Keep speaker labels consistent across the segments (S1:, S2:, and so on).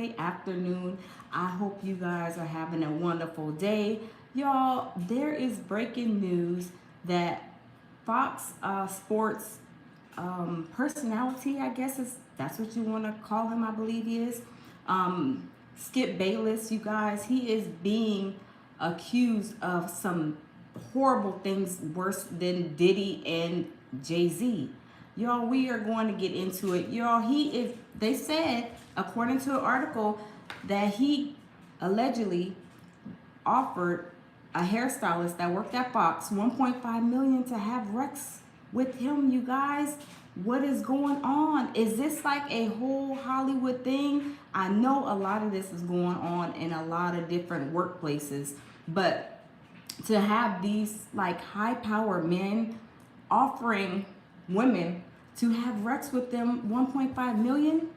S1: Monday afternoon. I hope you guys are having a wonderful day. Y'all, there is breaking news that Fox Sports personality, I guess that's what you want to call him, I believe he is. Skip Bayless, you guys, he is being accused of some horrible things worse than Diddy and Jay-Z. Y'all, we are going to get into it. Y'all, they said, according to an article, that he allegedly offered a hairstylist that worked at Fox 1.5 million to have Rex with him, you guys. What is going on? Is this like a whole Hollywood thing? I know a lot of this is going on in a lot of different workplaces, but to have these like high power men offering women to have Rex with them 1.5 million,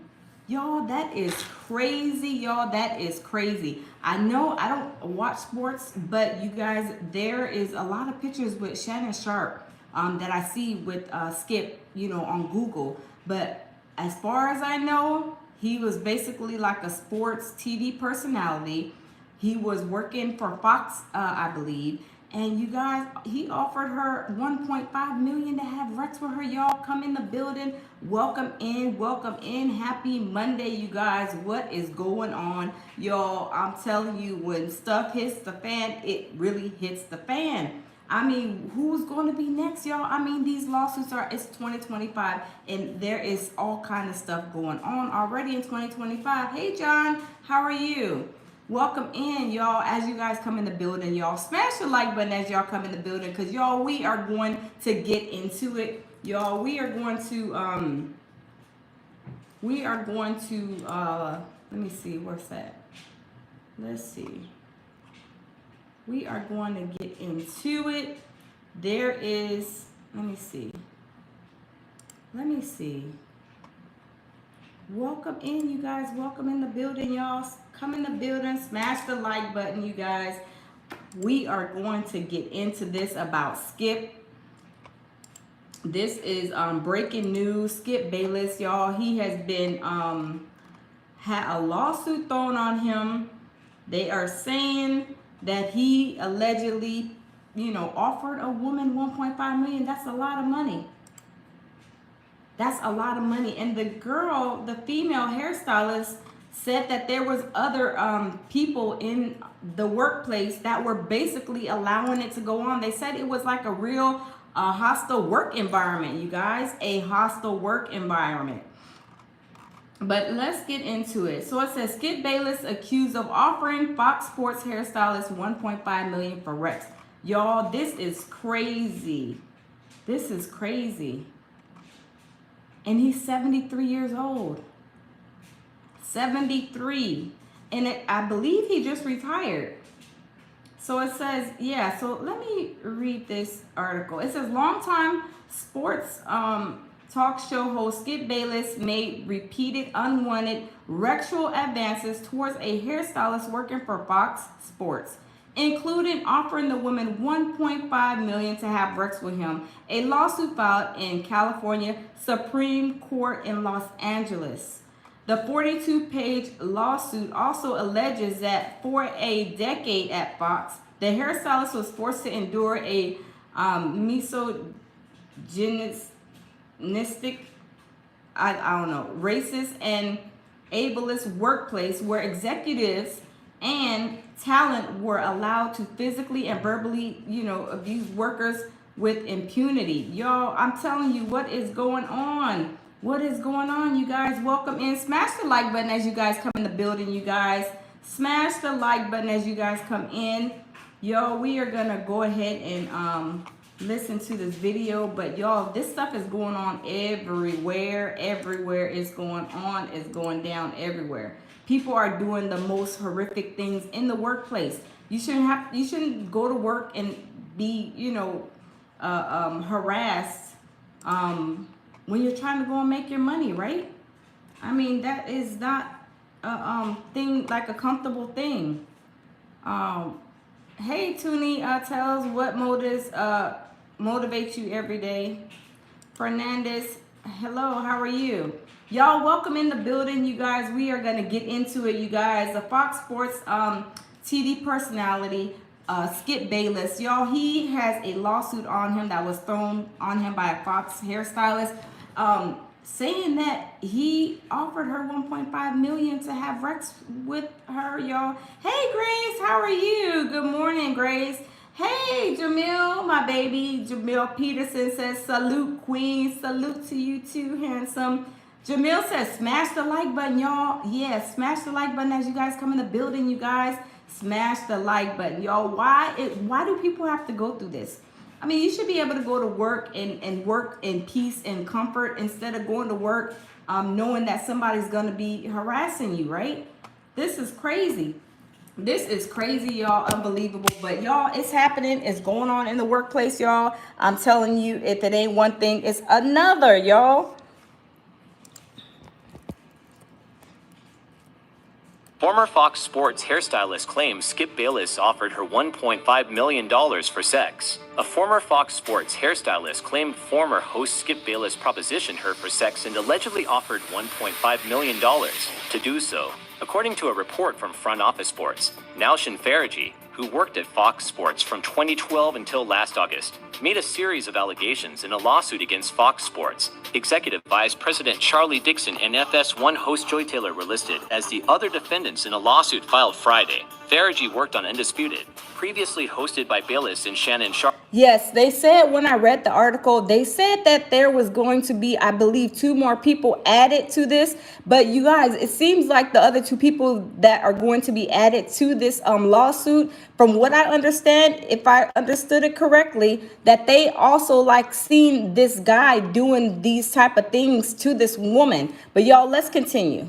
S1: y'all, that is crazy. Y'all, that is crazy. I know I don't watch sports, but you guys, there is a lot of pictures with Shannon Sharp that I see with Skip, on Google. But as far as I know, he was basically like a sports TV personality. He was working for Fox, I believe. And you guys, he offered her 1.5 million to have Rex with her. Y'all, come in the building. Welcome in, welcome in. Happy Monday, you guys. What is going on? Y'all, I'm telling you, when stuff hits the fan, it really hits the fan. I mean, who's going to be next, y'all? I mean, these lawsuits it's 2025, and there is all kind of stuff going on already in 2025. Hey, John, how are you? Welcome in, y'all. As you guys come in the building, y'all, smash the like button as y'all come in the building, because y'all, we are going to get into it. Y'all, we are going to let me see, where's that? Let's see. We are going to get into it. There is, let me see. Welcome in, you guys. Welcome in the building, y'all. Come in the building, smash the like button, you guys. We are going to get into this about Skip. This is breaking news. Skip Bayless, y'all. He has been had a lawsuit thrown on him. They are saying that he allegedly, offered a woman 1.5 million. That's a lot of money. That's a lot of money. And the girl, the female hairstylist, said that there was other people in the workplace that were basically allowing it to go on. They said it was like a real hostile work environment, you guys. A hostile work environment. But let's get into it. So it says, Skip Bayless accused of offering Fox Sports hairstylist 1.5 million for Rex. Y'all, this is crazy. This is crazy. And he's 73 years old. 73. And I believe he just retired. So it says, yeah, so let me read this article. It says, longtime sports talk show host Skip Bayless made repeated unwanted sexual advances towards a hairstylist working for Fox Sports, including offering the woman 1.5 million to have Rex with him. A lawsuit filed in California Supreme Court in Los Angeles. The 42-page lawsuit also alleges that for a decade at Fox, the hairstylist was forced to endure a misogynistic, racist and ableist workplace where executives and talent were allowed to physically and verbally, abuse workers with impunity. Y'all, I'm telling you, what is going on? What is going on, you guys? Welcome in. Smash the like button as you guys come in the building, you guys. Smash the like button as you guys come in. Y'all, we are going to go ahead and listen to this video. But y'all, this stuff is going on everywhere. Everywhere is going on. It's going down everywhere. People are doing the most horrific things in the workplace. You shouldn't go to work and be, harassed when you're trying to go and make your money, right? I mean, that is not a thing, like a comfortable thing. Hey, Toonie, tell us what motivates you every day. Fernandez, hello, how are you? Y'all, welcome in the building, you guys. We are going to get into it, you guys. The Fox Sports TV personality, Skip Bayless. Y'all, he has a lawsuit on him that was thrown on him by a Fox hairstylist, saying that he offered her 1.5 million to have Rex with her, y'all. Hey, Grace, how are you? Good morning, Grace. Hey, Jamil, my baby. Jamil Peterson says, salute, queen. Salute to you too, handsome. Jamil says, smash the like button, y'all. Yeah, smash the like button as you guys come in the building, you guys. Smash the like button, y'all. Why do people have to go through this? I mean, you should be able to go to work and work in peace and comfort instead of going to work knowing that somebody's going to be harassing you, right? This is crazy. This is crazy, y'all. Unbelievable. But y'all, it's happening. It's going on in the workplace, y'all. I'm telling you, if it ain't one thing, it's another, y'all.
S2: Former Fox Sports hairstylist claims Skip Bayless offered her $1.5 million for sex. A former Fox Sports hairstylist claimed former host Skip Bayless propositioned her for sex and allegedly offered $1.5 million to do so. According to a report from Front Office Sports, Naushin Faraji, who worked at Fox Sports from 2012 until last August, made a series of allegations in a lawsuit against Fox Sports. Executive Vice President Charlie Dixon and FS1 host Joy Taylor were listed as the other defendants in a lawsuit filed Friday. Faraji worked on Undisputed, previously hosted by Bayless and Shannon Sharpe.
S1: Yes, they said when I read the article, they said that there was going to be, I believe, 2 more people added to this. But you guys, it seems like the other 2 people that are going to be added to this lawsuit, from what I understand, if I understood it correctly, that they also like seen this guy doing these type of things to this woman. But y'all, let's continue.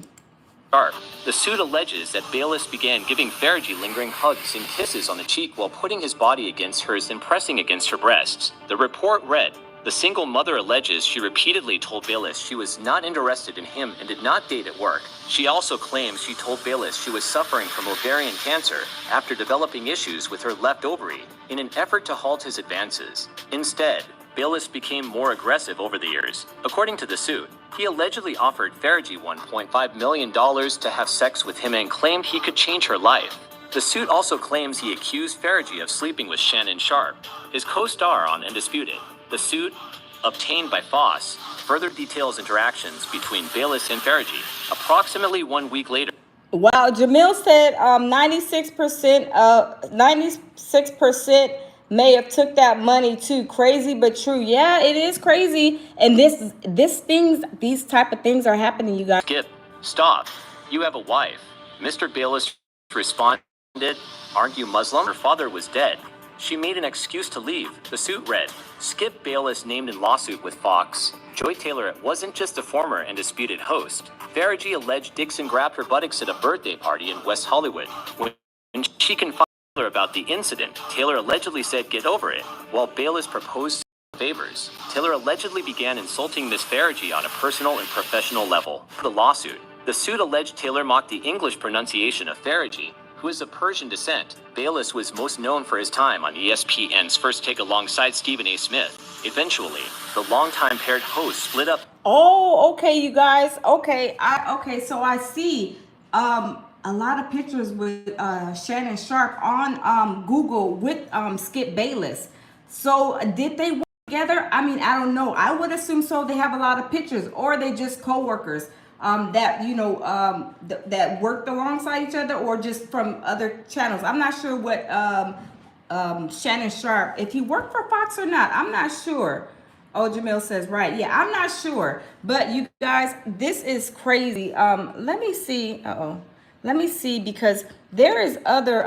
S2: The suit alleges that Bayless began giving Faraji lingering hugs and kisses on the cheek while putting his body against hers and pressing against her breasts. The report read, the single mother alleges she repeatedly told Bayless she was not interested in him and did not date at work. She also claims she told Bayless she was suffering from ovarian cancer after developing issues with her left ovary in an effort to halt his advances. Instead, Bayless became more aggressive over the years. According to the suit, he allegedly offered Faraji $1.5 million to have sex with him and claimed he could change her life. The suit also claims he accused Faraji of sleeping with Shannon Sharpe, his co-star on Undisputed. The suit, obtained by Fox, further details interactions between Bayless and Faraji. Approximately 1 week later.
S1: Wow, Jamil said 96% may have took that money too. Crazy but true. Yeah, it is crazy. And these type of things are happening, you guys.
S2: Skip, stop. You have a wife. Mr. Bayless responded, aren't you Muslim? Her father was dead. She made an excuse to leave. The suit read, Skip Bayless named in lawsuit with Fox. Joy Taylor wasn't just a former Undisputed host. Faraji alleged Dixon grabbed her buttocks at a birthday party in West Hollywood. When she confided Taylor about the incident, Taylor allegedly said get over it, while Bayless proposed favors. Taylor allegedly began insulting Miss Faraji on a personal and professional level. The lawsuit. The suit alleged Taylor mocked the English pronunciation of Faraji, who is of Persian descent. Bayless was most known for his time on ESPN's First Take alongside Stephen A. Smith. Eventually, the longtime paired hosts split up.
S1: Oh, okay, you guys. Okay, so I see a lot of pictures with Shannon Sharpe on Google with Skip Bayless. So did they work together? I mean, I don't know. I would assume so. They have a lot of pictures, or they just co-workers. That that worked alongside each other, or just from other channels. I'm not sure what Shannon Sharpe, if he worked for Fox or not. I'm not sure. Oh, Jamil says right. Yeah, I'm not sure. But you guys, this is crazy. Let me see. Let me see, because there is other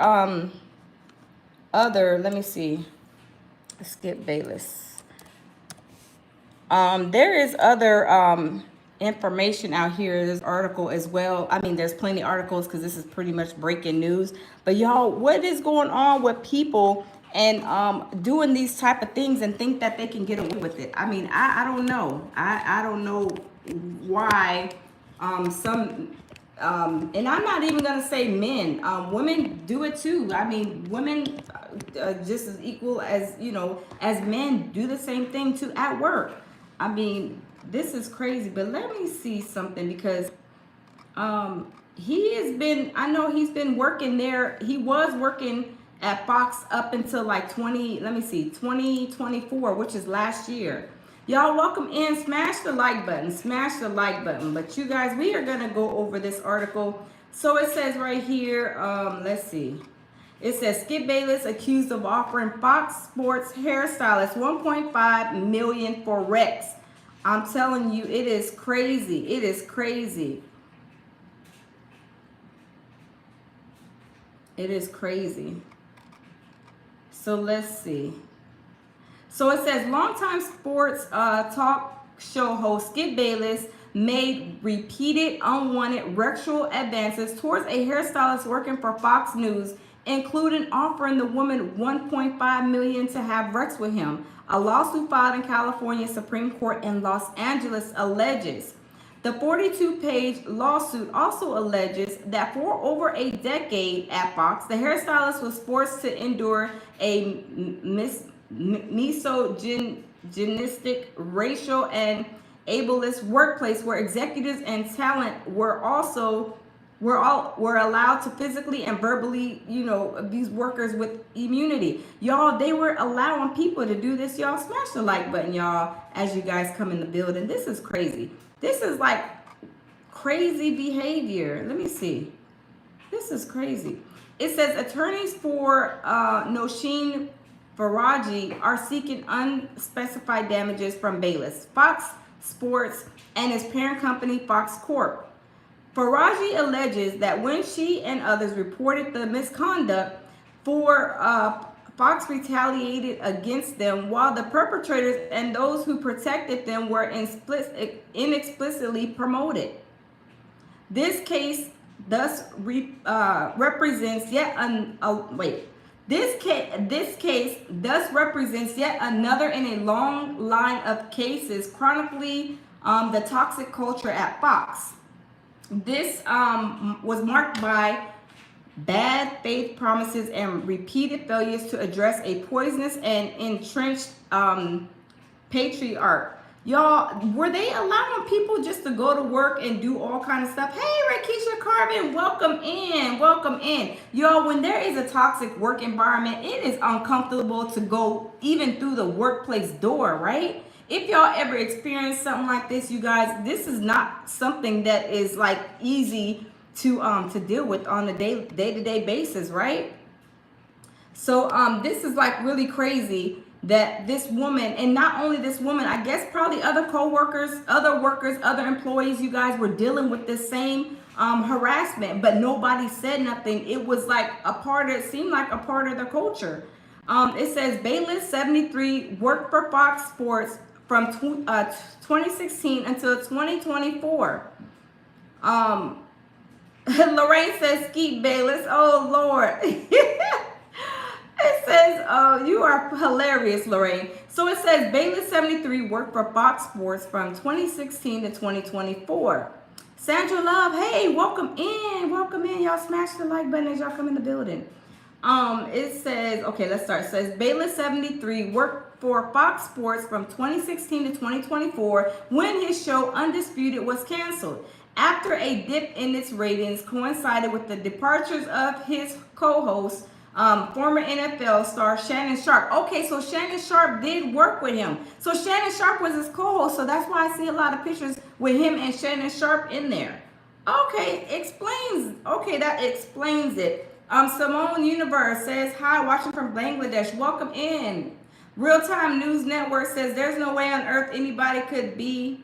S1: let me see. Skip Bayless. There is other information out here. This article as well. I mean, there's plenty of articles because this is pretty much breaking news. But y'all, what is going on with people and doing these type of things and think that they can get away with it? I mean, I don't know. I don't know why some and I'm not even gonna say men. Women do it too. I mean, women just as equal as as men do the same thing too at work. I mean, This is crazy. But let me see something, because he has been, I know he's been working there. He was working at Fox up until like 2024, which is last year. Y'all, welcome in. Smash the like button. Smash the like button. But you guys, we are going to go over this article. So it says right here, let's see. It says Skip Bayless accused of offering Fox Sports hairstylist $1.5 million for Rex. I'm telling you, it is crazy. It is crazy. It is crazy. So let's see. So it says longtime sports talk show host Skip Bayless made repeated unwanted sexual advances towards a hairstylist working for Fox News, including offering the woman $1.5 million to have sex with him. A lawsuit filed in California Supreme Court in Los Angeles alleges. The 42-page lawsuit also alleges that for over a decade at Fox, the hairstylist was forced to endure a misogynistic, racial, and ableist workplace where executives and talent were allowed to physically and verbally, abuse workers with immunity. Y'all, they were allowing people to do this. Y'all, smash the like button, y'all, as you guys come in the building. This is crazy. This is like crazy behavior. Let me see. This is crazy. It says attorneys for Noshin Faraji are seeking unspecified damages from Bayless, Fox Sports, and its parent company, Fox Corp. Faraji alleges that when she and others reported the misconduct, Fox retaliated against them, while the perpetrators and those who protected them were inexplicitly promoted. This case thus represents yet This case thus represents yet another in a long line of cases chronically the toxic culture at Fox. This was marked by bad faith promises and repeated failures to address a poisonous and entrenched patriarch. Y'all, were they allowing people just to go to work and do all kind of stuff? Hey, Rakisha Carvin, welcome in, welcome in. Y'all, when there is a toxic work environment, it is uncomfortable to go even through the workplace door, right? If y'all ever experienced something like this, you guys, this is not something that is like easy to deal with on a day-to-day basis, right? So this is like really crazy that this woman, and not only this woman, I guess probably other co-workers, other workers, other employees, you guys were dealing with this same harassment, but nobody said nothing. It was like it seemed like a part of the culture. It says Bayless, 73, worked for Fox Sports from 2016 until 2024. Lorraine says, Skeet Bayless. Oh, Lord. It says, you are hilarious, Lorraine. So it says Bayless 73 worked for Fox Sports from 2016 to 2024. Sandra Love, hey, welcome in. Welcome in. Y'all smash the like button as y'all come in the building. It says, okay, let's start. It says Bayless 73 worked for Fox Sports from 2016 to 2024 when his show Undisputed was canceled. After a dip in its ratings coincided with the departures of his co-host, former NFL star Shannon Sharpe. Okay, so Shannon Sharpe did work with him. So Shannon Sharpe was his co-host, so that's why I see a lot of pictures with him and Shannon Sharpe in there. Okay, that explains it. Simone Universe says, hi, watching from Bangladesh. Welcome in. Real Time News Network says, there's no way on earth anybody could be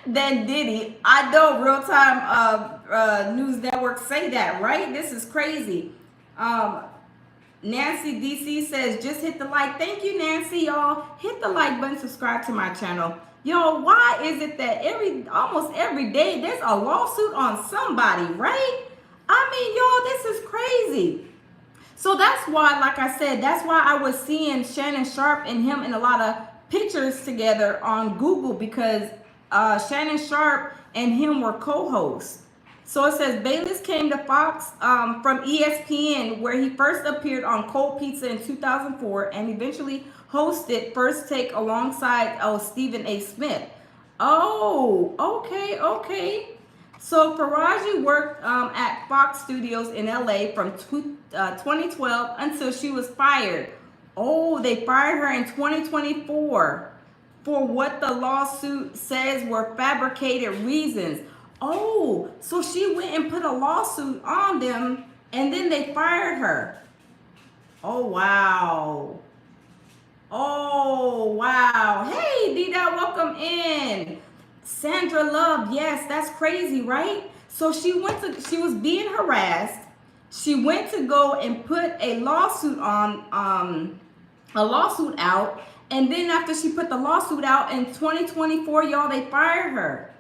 S1: than Diddy. I know Real Time News Network say that, right? This is crazy. Nancy DC says, just hit the like. Thank you, Nancy. Y'all hit the like button, subscribe to my channel. Y'all, why is it that almost every day there's a lawsuit on somebody, right? I mean, y'all, this is crazy. So that's why, like I said, that's why I was seeing Shannon Sharpe and him in a lot of pictures together on Google, because Shannon Sharpe and him were co-hosts. So it says Bayless came to Fox from ESPN, where he first appeared on Cold Pizza in 2004 and eventually hosted First Take alongside Stephen A. Smith. Oh, okay, okay. So Faraji worked at Fox Studios in LA from 2012 until she was fired. Oh, they fired her in 2024 for what the lawsuit says were fabricated reasons. Oh, so she went and put a lawsuit on them and then they fired her. Oh, wow. Oh, wow. Hey, Dida, welcome in. Sandra Love, yes, that's crazy, right? So she was being harassed. She went to go and put a lawsuit out. And then after she put the lawsuit out in 2024, y'all, they fired her.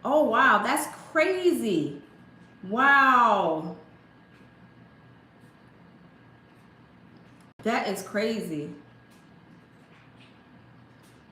S1: Oh, wow, that's crazy. Wow. That is crazy.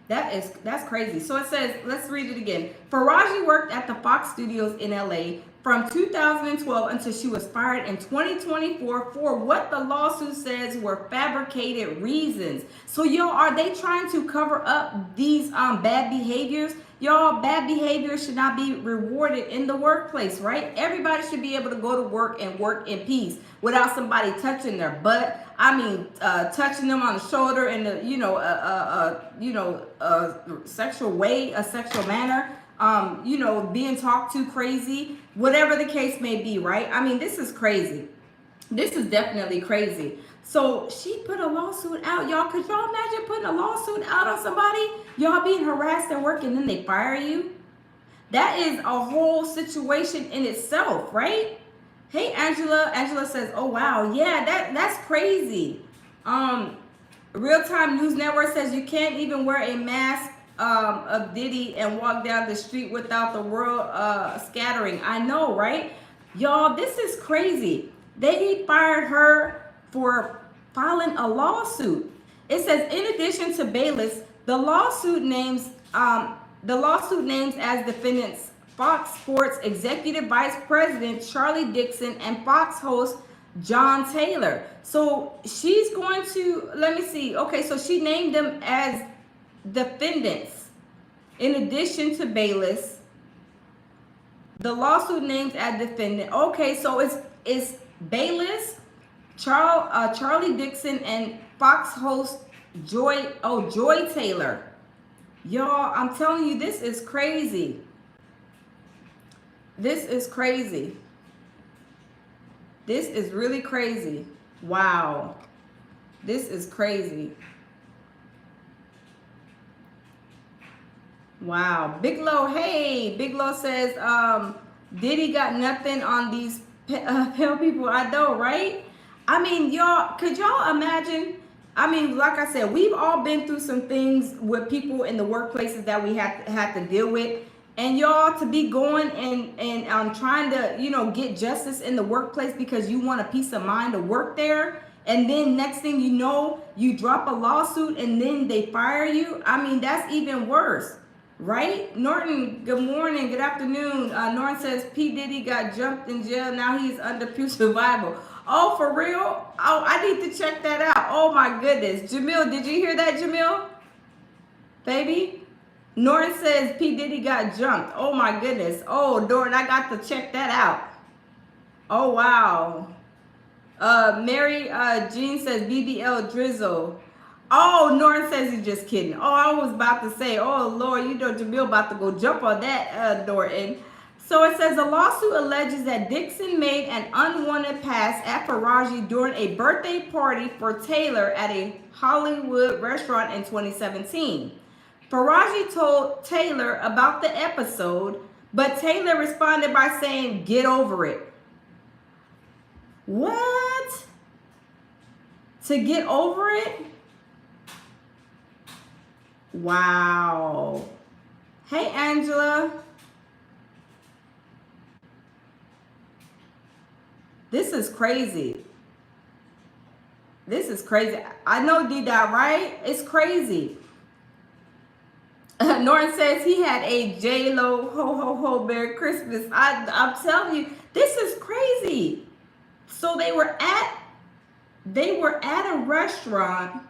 S1: That's crazy. So it says, let's read it again. Faraji worked at the Fox Studios in LA from 2012 until she was fired in 2024 for what the lawsuit says were fabricated reasons. So y'all, are they trying to cover up these bad behaviors? Y'all, bad behavior should not be rewarded in the workplace, right? Everybody should be able to go to work and work in peace without somebody touching their butt. I mean, touching them on the shoulder in a sexual way, a sexual manner. Being talked to crazy, whatever the case may be, right? I mean, this is crazy. This is definitely crazy. So she put a lawsuit out, y'all. Could y'all imagine putting a lawsuit out on somebody? Y'all being harassed at work and then they fire you? That is a whole situation in itself, right? Hey, Angela. Angela says, oh, wow. Yeah, that's crazy. Real Time News Network says you can't even wear a mask of Diddy and walk down the street without the world scattering. I know, right? Y'all, this is crazy. They fired her for filing a lawsuit. It says, in addition to Bayless, the lawsuit names as defendants Fox Sports Executive Vice President Charlie Dixon and Fox host John Taylor. So she's going to, let me see. Okay, so she named them as defendants. In addition to Bayless, the lawsuit names as defendant. Okay, so it's Bayless, Charlie Dixon, and Fox host Joy Taylor. Y'all, I'm telling you, this is crazy. This is crazy. This is really crazy. Wow. This is crazy. Wow. Big Low, hey. Big Low says, Diddy got nothing on these pale people. I know, right? I mean, y'all, could y'all imagine? I mean, like I said, we've all been through some things with people in the workplaces that we had to deal with. And y'all, to be going and trying to, get justice in the workplace because you want a peace of mind to work there. And then next thing you know, you drop a lawsuit and then they fire you. I mean, that's even worse, right? Norton, good morning, good afternoon. Norton says P. Diddy got jumped in jail. Now he's under peace survival. Oh, for real? Oh, I need to check that out. Oh my goodness. Jamil, did you hear that, Jamil? Baby? Norton says P. Diddy got jumped. Oh my goodness. Oh, Norton, I got to check that out. Oh, wow. Mary Jean says BBL Drizzle. Oh, Norton says he's just kidding. Oh, I was about to say, oh, Lord, Jamil about to go jump on that, Norton. So it says the lawsuit alleges that Dixon made an unwanted pass at Faraji during a birthday party for Taylor at a Hollywood restaurant in 2017. Faraji told Taylor about the episode, but Taylor responded by saying, get over it. What? To get over it? Wow. Hey, Angela. This is crazy. This is crazy. I know, D-Dot, right? It's crazy. Norton says he had a J-Lo ho ho ho Merry Christmas. I'm telling you, this is crazy. So they were at a restaurant,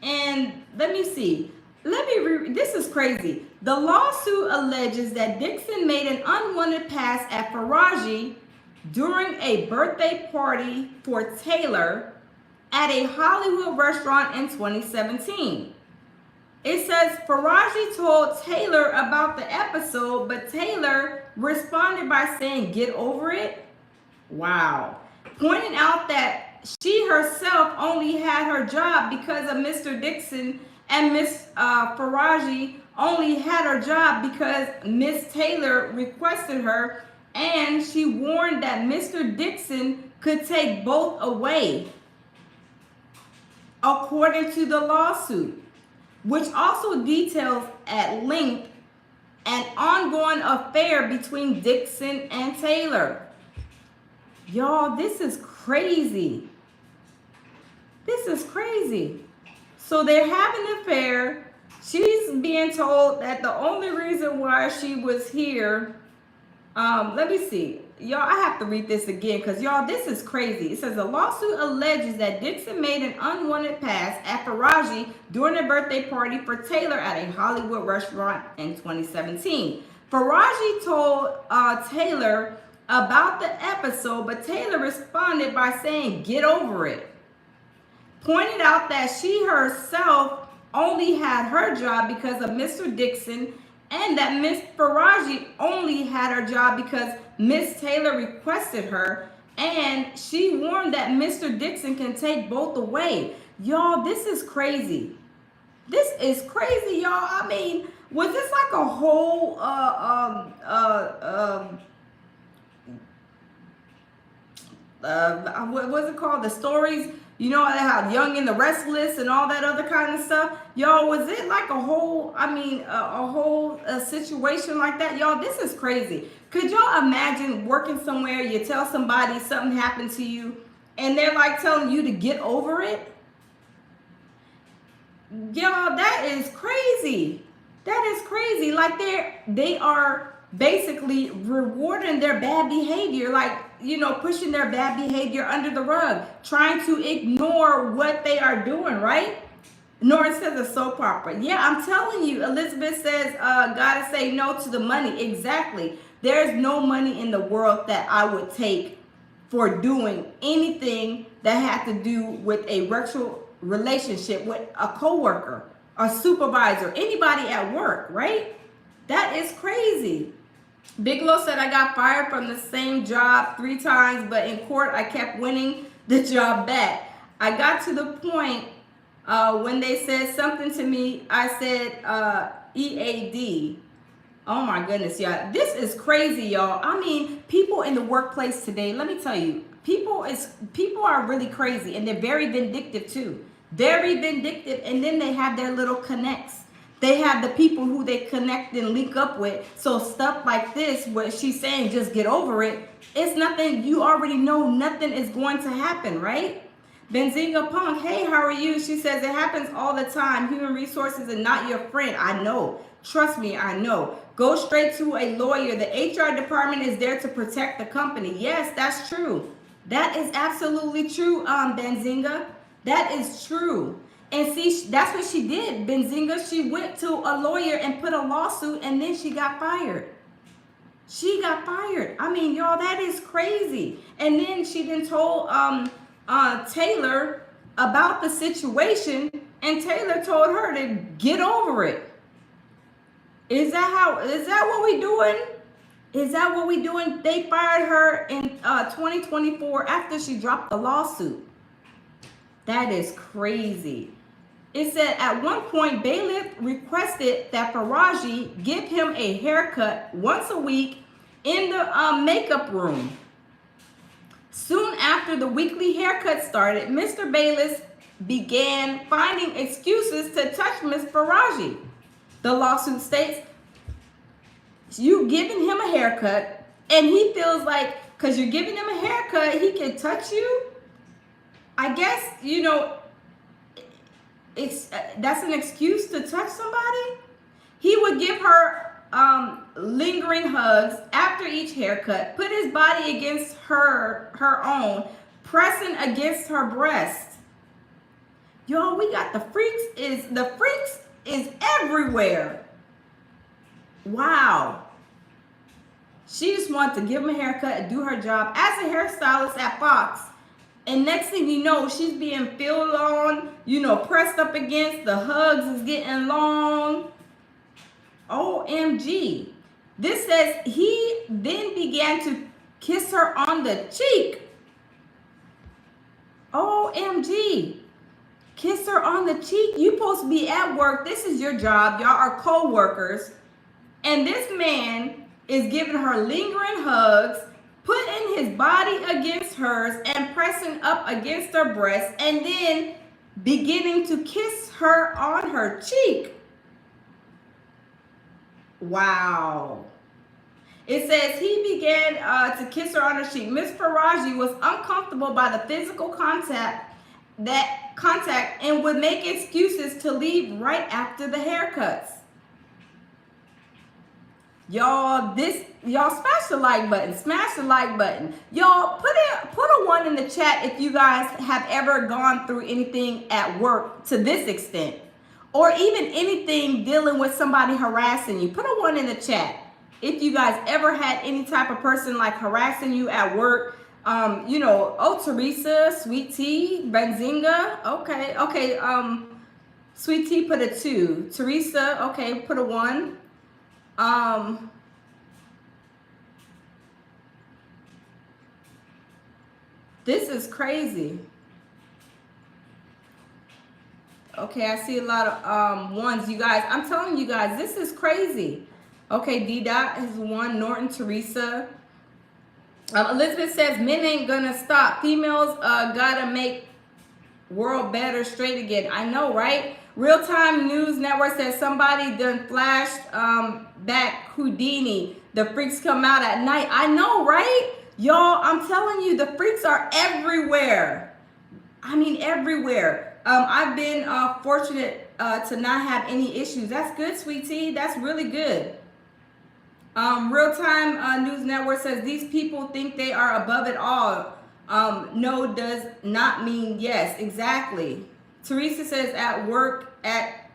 S1: and let me see. This is crazy. The lawsuit alleges that Dixon made an unwanted pass at Faraji during a birthday party for Taylor at a Hollywood restaurant in 2017. It says Faraji told Taylor about the episode, but Taylor responded by saying, "Get over it." Wow. Pointing out that she herself only had her job because of Mr. Dixon, and Miss Faraji only had her job because Miss Taylor requested her, and she warned that Mr. Dixon could take both away, according to the lawsuit, which also details at length an ongoing affair between Dixon and Taylor. Y'all, this is crazy. This is crazy. So they're having an affair. She's being told that the only reason why she was here, let me see. Y'all, I have to read this again because, y'all, this is crazy. It says a lawsuit alleges that Dixon made an unwanted pass at Faraji during a birthday party for Taylor at a Hollywood restaurant in 2017. Faraji told Taylor about the episode, but Taylor responded by saying, "Get over it." Pointed out that she herself only had her job because of Mr. Dixon, and that Miss Faraji only had her job because Miss Taylor requested her, and she warned that Mr. Dixon can take both away. Y'all, this is crazy. This is crazy, y'all. I mean, was this like a whole what was it called? The stories, you know, how Young and the Restless and all that other kind of stuff. Y'all, was it like a whole, a whole situation like that? Y'all, this is crazy. Could y'all imagine working somewhere, you tell somebody something happened to you, and they're like telling you to get over it? Y'all, that is crazy. That is crazy. Like they are basically rewarding their bad behavior, like, you know, pushing their bad behavior under the rug, trying to ignore what they are doing, right? Norton says a soap opera. Yeah, I'm telling you. Elizabeth says, gotta say no to the money. Exactly. There's no money in the world that I would take for doing anything that had to do with a virtual relationship with a coworker, a supervisor, anybody at work, right? That is crazy. Bigelow said, I got fired from the same job 3 times, but in court I kept winning the job back. I got to the point when they said something to me, I said EAD. Oh my goodness, y'all. This is crazy, y'all. I mean, people in the workplace today, let me tell you, people are really crazy, and they're very vindictive too. Very vindictive, and then they have their little connects. They have the people who they connect and link up with. So stuff like this, what she's saying, just get over it. It's nothing, you already know nothing is going to happen, right? Benzinga Punk, hey, how are you? She says, it happens all the time. Human resources are not your friend. I know. Trust me, I know. Go straight to a lawyer. The HR department is there to protect the company. Yes, that's true. That is absolutely true, Benzinga. That is true. And see, that's what she did, Benzinga. She went to a lawyer and put a lawsuit, and then she got fired. She got fired. I mean, y'all, that is crazy. And then she then told Taylor about the situation, and Taylor told her to get over it. Is that what we doing? Is that what we doing? They fired her in 2024 after she dropped the lawsuit. That is crazy. It said at one point, Bayless requested that Faraji give him a haircut once a week in the makeup room. Soon after the weekly haircut started, Mr. Bayless began finding excuses to touch Miss Faraji. The lawsuit states, you giving him a haircut, and he feels like, because you're giving him a haircut, he can touch you? I guess, you know, that's an excuse to touch somebody? He would give her lingering hugs after each haircut, put his body against her own, pressing against her breast. Y'all, we got the freaks is everywhere. Wow. She just wanted to give him a haircut and do her job as a hairstylist at Fox. And next thing you know, she's being filled on, pressed up against. The hugs is getting long. OMG. This says he then began to kiss her on the cheek. OMG. Kiss her on the cheek. You supposed to be at work. This is your job. Y'all are co-workers. And this man is giving her lingering hugs, putting his body against hers and pressing up against her breast, and then beginning to kiss her on her cheek. Wow. It says he began to kiss her on her cheek. Miss Faraji was uncomfortable by the physical contact and would make excuses to leave right after the haircuts. Y'all, smash the like button. Smash the like button. Y'all, put a 1 in the chat if you guys have ever gone through anything at work to this extent, or even anything dealing with somebody harassing you. Put a 1 in the chat if you guys ever had any type of person like harassing you at work. Teresa, Sweet Tea, Benzinga. Okay. Sweet Tea put a 2. Teresa, okay, put a 1. This is crazy. Okay, I see a lot of ones, you guys. I'm telling you guys, this is crazy. Okay, D Dot is 1. Norton, Teresa. Elizabeth says men ain't gonna stop. Females gotta make world better straight again. I know, right? Real Time News Network says somebody done flashed back Houdini. The freaks come out at night. I know, right? Y'all, I'm telling you, the freaks are everywhere. I mean, everywhere. I've been fortunate to not have any issues. That's good, Sweet Tea. That's really good. Real Time News Network says these people think they are above it all. No does not mean yes. Exactly. Teresa says at work, at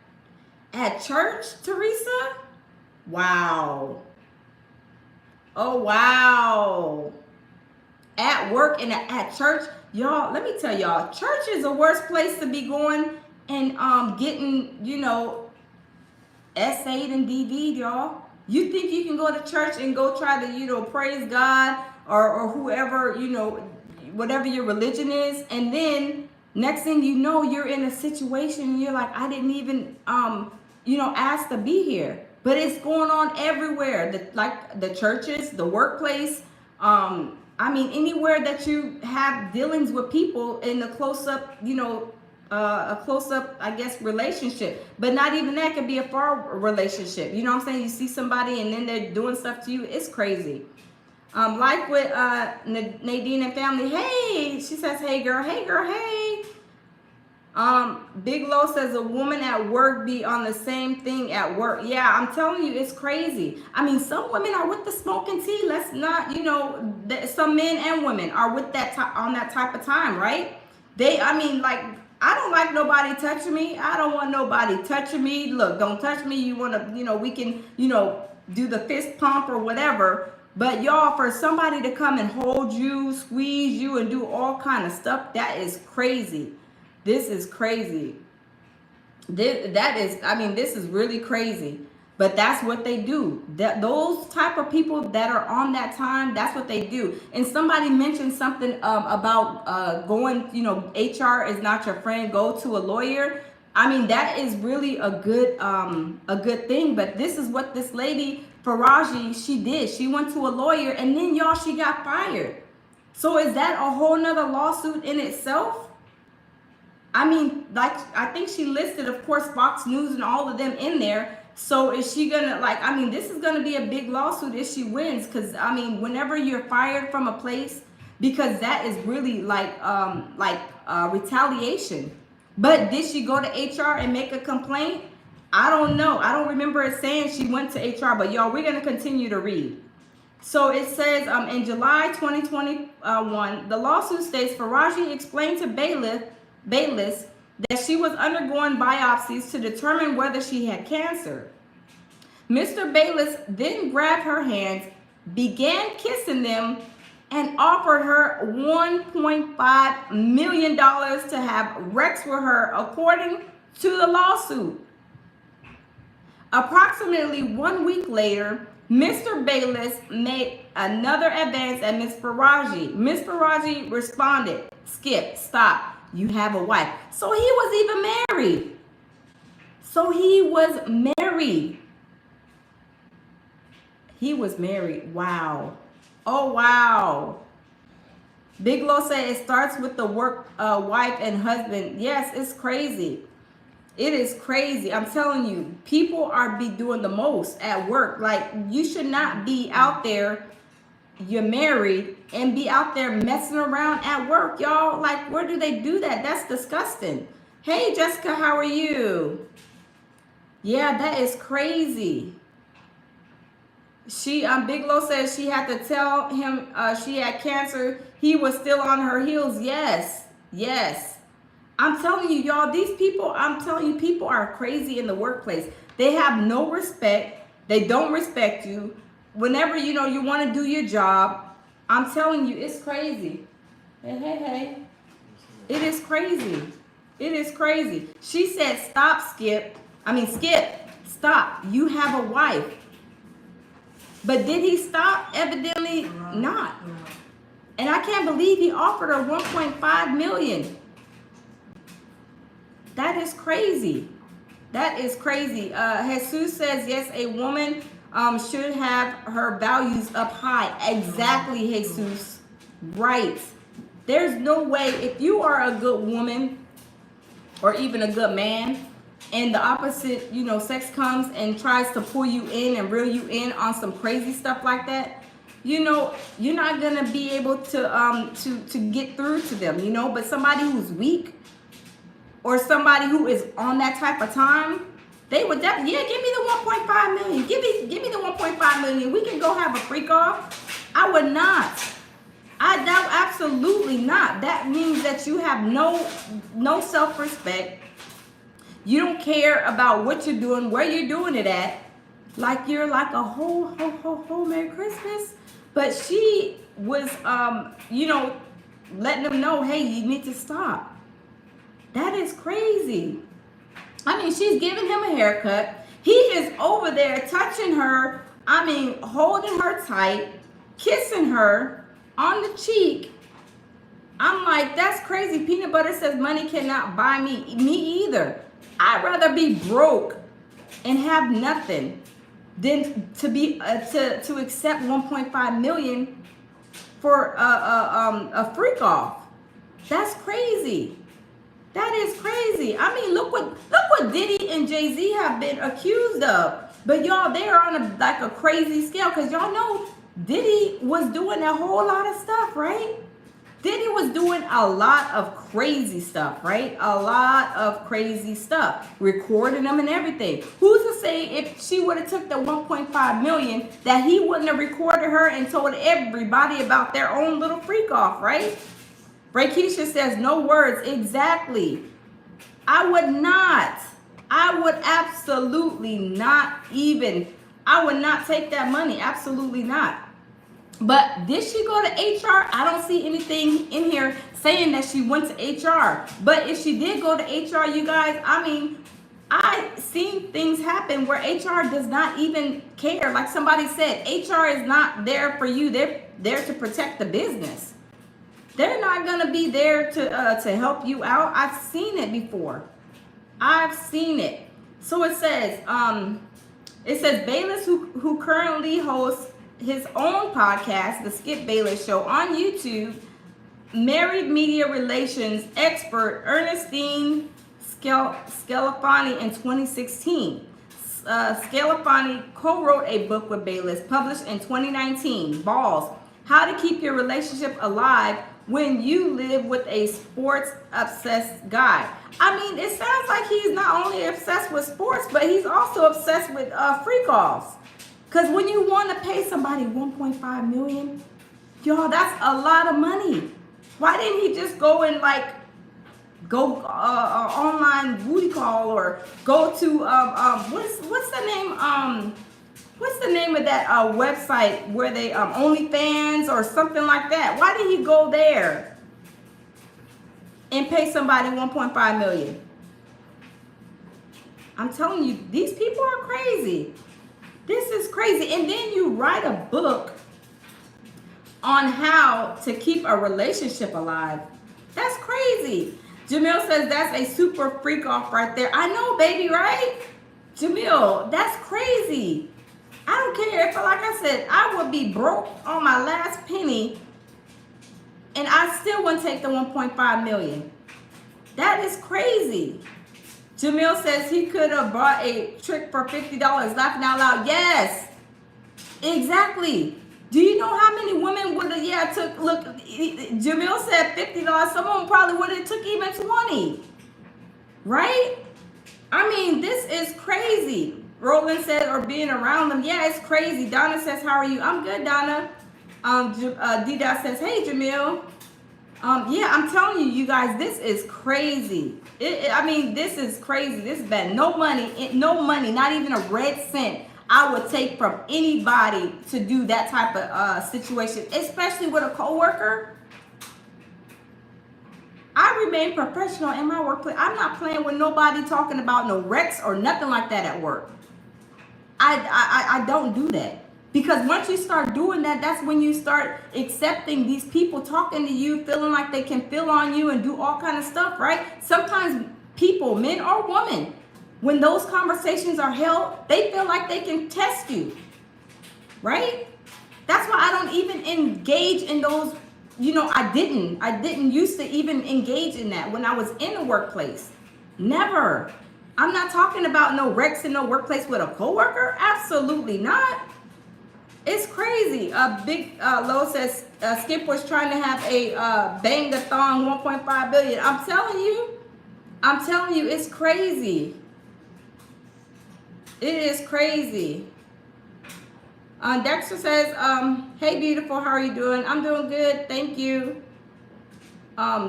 S1: church, Teresa? Wow. Oh, wow. At work and at church. Y'all, let me tell y'all, church is the worst place to be going and getting, essayed and DV'd, y'all. You think you can go to church and go try to, praise God or whoever, whatever your religion is, and then next thing you know, you're in a situation and you're like, I didn't even, ask to be here. But it's going on everywhere. The churches, the workplace, anywhere that you have dealings with people in a close-up, a close-up, I guess, relationship. But not even that, could be a far relationship. You know what I'm saying? You see somebody and then they're doing stuff to you. It's crazy. Like with Nadine and family. Hey, she says, hey girl, hey. Big Low says a woman at work be on the same thing at work. Yeah, I'm telling you, it's crazy. I mean, some women are with the smoking tea. Let's not, some men and women are with that on that type of time, right? I don't like nobody touching me. I don't want nobody touching me. Look, don't touch me. You want to, we can, do the fist pump or whatever. But y'all, for somebody to come and hold you, squeeze you, and do all kind of stuff, that is crazy. This is crazy. This is really crazy. But that's what they do. Those type of people that are on that time, that's what they do. And somebody mentioned something about going, HR is not your friend, go to a lawyer. I mean, that is really a good thing. But this is what this lady, Faraji, she did. She went to a lawyer and then y'all, she got fired. So is that a whole nother lawsuit in itself? I mean, I think she listed, of course, Fox News and all of them in there. So is she gonna this is gonna be a big lawsuit if she wins, because whenever you're fired from a place, because that is really like retaliation. But did she go to HR and make a complaint? I don't know. I don't remember it saying she went to HR, but y'all, we're going to continue to read. So it says in July 2021, the lawsuit states Faraji explained to Bayless that she was undergoing biopsies to determine whether she had cancer. Mr. Bayless then grabbed her hands, began kissing them, and offered her $1.5 million to have Rex with her, according to the lawsuit. Approximately 1 week later, Mr. Bayless made another advance at Ms. Faraji. Ms. Faraji responded, "Skip, stop. You have a wife." So he was even married. He was married. Wow. Oh, wow. Big Lo said it starts with the work wife and husband. Yes, it's crazy. It is crazy. I'm telling you, people are be doing the most at work. Like, you should not be out there, you're married, and be out there messing around at work, y'all. Like, where do they do that? That's disgusting. Hey, Jessica, how are you? Yeah, that is crazy. Big Lo says she had to tell him she had cancer. He was still on her heels. Yes. I'm telling you, y'all, people are crazy in the workplace. They have no respect. They don't respect you. Whenever, you want to do your job, I'm telling you, it's crazy. Hey. It is crazy. She said, Skip, stop. You have a wife. But did he stop? Evidently not. And I can't believe he offered her $1.5 million. That is crazy. Jesus says, yes, a woman should have her values up high. Exactly, Jesus. Right. There's no way, if you are a good woman or even a good man, and the opposite, sex comes and tries to pull you in and reel you in on some crazy stuff like that, you're not gonna be able to get through to them, But somebody who's weak, or somebody who is on that type of time, they would definitely, give me the 1.5 million. Give me the 1.5 million. We can go have a freak off. I would not. Absolutely not. That means that you have no self-respect. You don't care about what you're doing, where you're doing it at. Like you're like a ho Merry Christmas. But she was letting them know, hey, you need to stop. That is crazy. She's giving him a haircut. He is over there touching her. Holding her tight, kissing her on the cheek. I'm like, that's crazy. Peanut Butter says money cannot buy me either. I'd rather be broke and have nothing than to be to accept 1.5 million for a freak off. That's crazy. That is crazy. Look what Diddy and Jay-Z have been accused of. But y'all, they are on a crazy scale, because y'all know Diddy was doing a whole lot of stuff, right? Diddy was doing a lot of crazy stuff, right? A lot of crazy stuff, recording them and everything. Who's to say if she would have took the 1.5 million that he wouldn't have recorded her and told everybody about their own little freak off, right? Rakeisha says, no words. Exactly. I would absolutely not even. I would not take that money. Absolutely not. But did she go to HR? I don't see anything in here saying that she went to HR. But if she did go to HR, you guys, I've seen things happen where HR does not even care. Like somebody said, HR is not there for you. They're there to protect the business. They're not going to be there to help you out. I've seen it before. I've seen it. So it says Bayless, who currently hosts his own podcast, The Skip Bayless Show, on YouTube, married media relations expert Ernestine Scalafani in 2016. Scalafani co-wrote a book with Bayless, published in 2019, Balls, how to keep your relationship alive when you live with a sports obsessed guy. I mean, it sounds like he's not only obsessed with sports, but he's also obsessed with freak offs. Because when you want to pay somebody $1.5 million, y'all, that's a lot of money. Why didn't he just go and like go online booty call, or go to what's the name what's the name of that website where they OnlyFans or something like that? Why did he go there and pay somebody 1.5 million? I'm telling you, these people are crazy. This is crazy. And then you write a book on how to keep a relationship alive. That's crazy. Jamil says that's a super freak off right there. I know, baby, right? Jamil, that's crazy. I don't care if, like I said, I would be broke on my last penny and I still wouldn't take the 1.5 million. That is crazy. Jamil says he could have bought a trick for $50. Laughing out loud. Yes, exactly. Do you know how many women would have, took, look, Jamil said $50. Someone probably would have took even 20. Right? I mean, this is crazy. Roland said, or being around them. Yeah, it's crazy. Donna says, how are you? I'm good, Donna. D-Dot says, hey, Jamil. Yeah, I'm telling you, you guys, this is crazy. I mean, this is crazy. This is bad. No money, not even a red cent I would take from anybody to do that type of situation, especially with a coworker. I remain professional in my workplace. I'm not playing with nobody talking about no Rex or nothing like that at work. I don't do that. Because once you start doing that, that's when you start accepting these people talking to you, feeling like they can feel on you and do all kind of stuff, right? Sometimes people, men or women, when those conversations are held, they feel like they can test you, right? That's why I don't even engage in those. You know, I didn't used to even engage in that when I was in the workplace. Never. I'm not talking about no Rex in no workplace with a coworker. Absolutely not. It's crazy. Big Lo says Skip was trying to have a bang-a-thon 1.5 billion. I'm telling you, it's crazy. It is crazy. Dexter says, hey, beautiful, how are you doing? I'm doing good, thank you.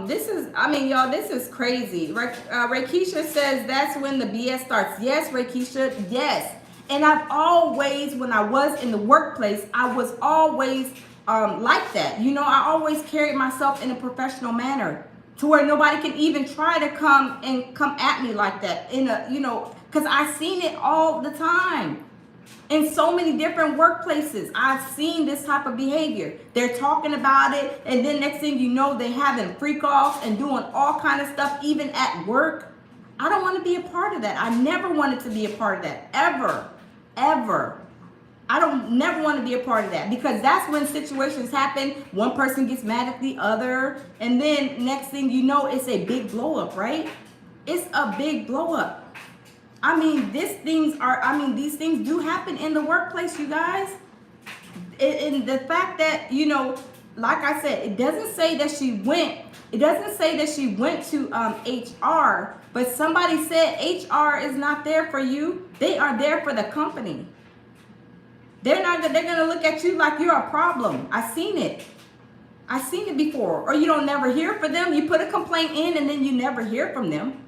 S1: This is crazy. Rakeisha says that's when the BS starts. Yes, Rakeisha, yes. And I've always, when I was in the workplace, I was always like that. You know, I always carried myself in a professional manner to where nobody can even try to come at me like that. Because I've seen it all the time. In so many different workplaces, I've seen this type of behavior. They're talking about it, and then next thing you know, they're having freak offs and doing all kind of stuff, even at work. I don't want to be a part of that. I never wanted to be a part of that, ever. I don't never want to be a part of that, because that's when situations happen. One person gets mad at the other, and then next thing you know, it's a big blow up, right? It's a big blow up. I mean, these things do happen in the workplace, you guys. And the fact that, you know, like I said, it doesn't say that she went to HR, but somebody said HR is not there for you. They are there for the company. They're going to look at you like you're a problem. I've seen it before. Or you don't never hear from them. You put a complaint in and then you never hear from them.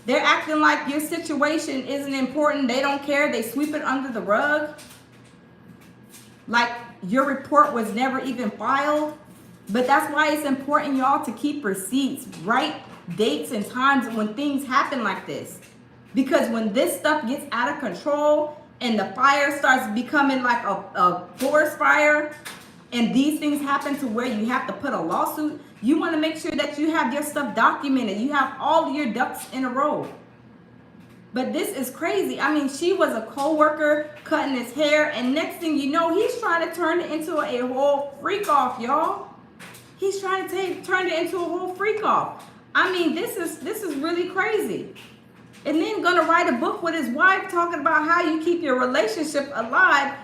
S1: They're acting like your situation isn't important. They don't care. They sweep it under the rug. Like your report was never even filed. But that's why it's important, y'all, to keep receipts, write dates and times when things happen like this. Because when this stuff gets out of control and the fire starts becoming like a forest fire, and these things happen to where you have to put a lawsuit, you want to make sure that you have your stuff documented. You have all your ducks in a row. But this is crazy. I mean, she was a co-worker cutting his hair, and next thing you know, he's trying to turn it into a whole freak off, y'all. He's trying to turn it into a whole freak off. I mean, this is really crazy. And then gonna write a book with his wife talking about how you keep your relationship alive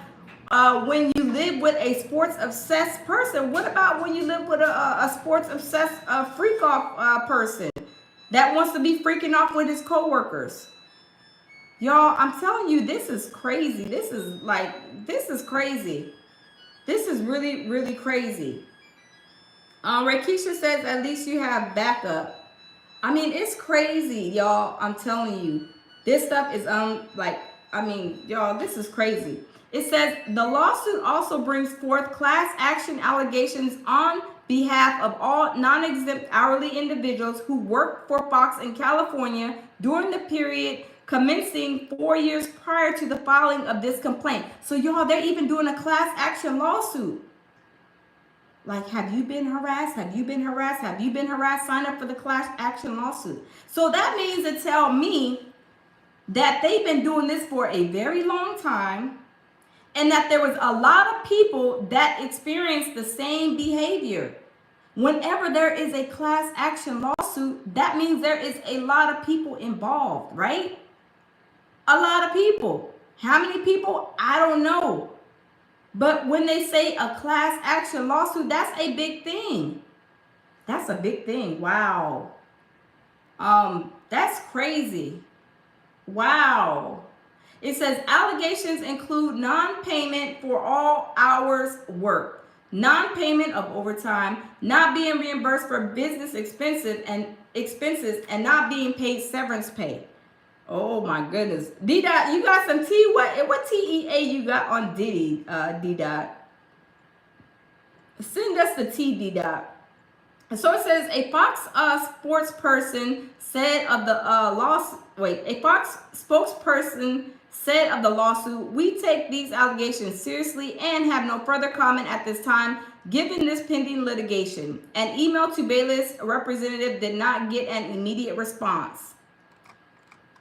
S1: when you live with a sports obsessed person? What about when you live with a sports obsessed freak off person that wants to be freaking off with his coworkers? Y'all, I'm telling you, this is crazy. This is crazy. This is really, really crazy. Rakeisha says, at least you have backup. I mean, it's crazy, y'all. I'm telling you. This stuff is, y'all, this is crazy. It says, the lawsuit also brings forth class action allegations on behalf of all non-exempt hourly individuals who worked for Fox in California during the period commencing 4 years prior to the filing of this complaint. So, y'all, they're even doing a class action lawsuit. Like, have you been harassed? Have you been harassed? Have you been harassed? Sign up for the class action lawsuit. So that means to tell me that they've been doing this for a very long time, and that there was a lot of people that experienced the same behavior. Whenever there is a class action lawsuit, that means there is a lot of people involved, right? A lot of people. How many people? I don't know. But when they say a class action lawsuit, that's a big thing. That's a big thing. Wow. That's crazy. Wow. It says allegations include non-payment for all hours worked, non-payment of overtime, not being reimbursed for business expenses and not being paid severance pay. Oh my goodness. D-Dot, you got some T? What TEA you got on Diddy, D-Dot? Send us the T, D-Dot. So it says a Fox sports person said of the a Fox spokesperson said of the lawsuit, we take these allegations seriously and have no further comment at this time, given this pending litigation. An email to Bayless representative did not get an immediate response.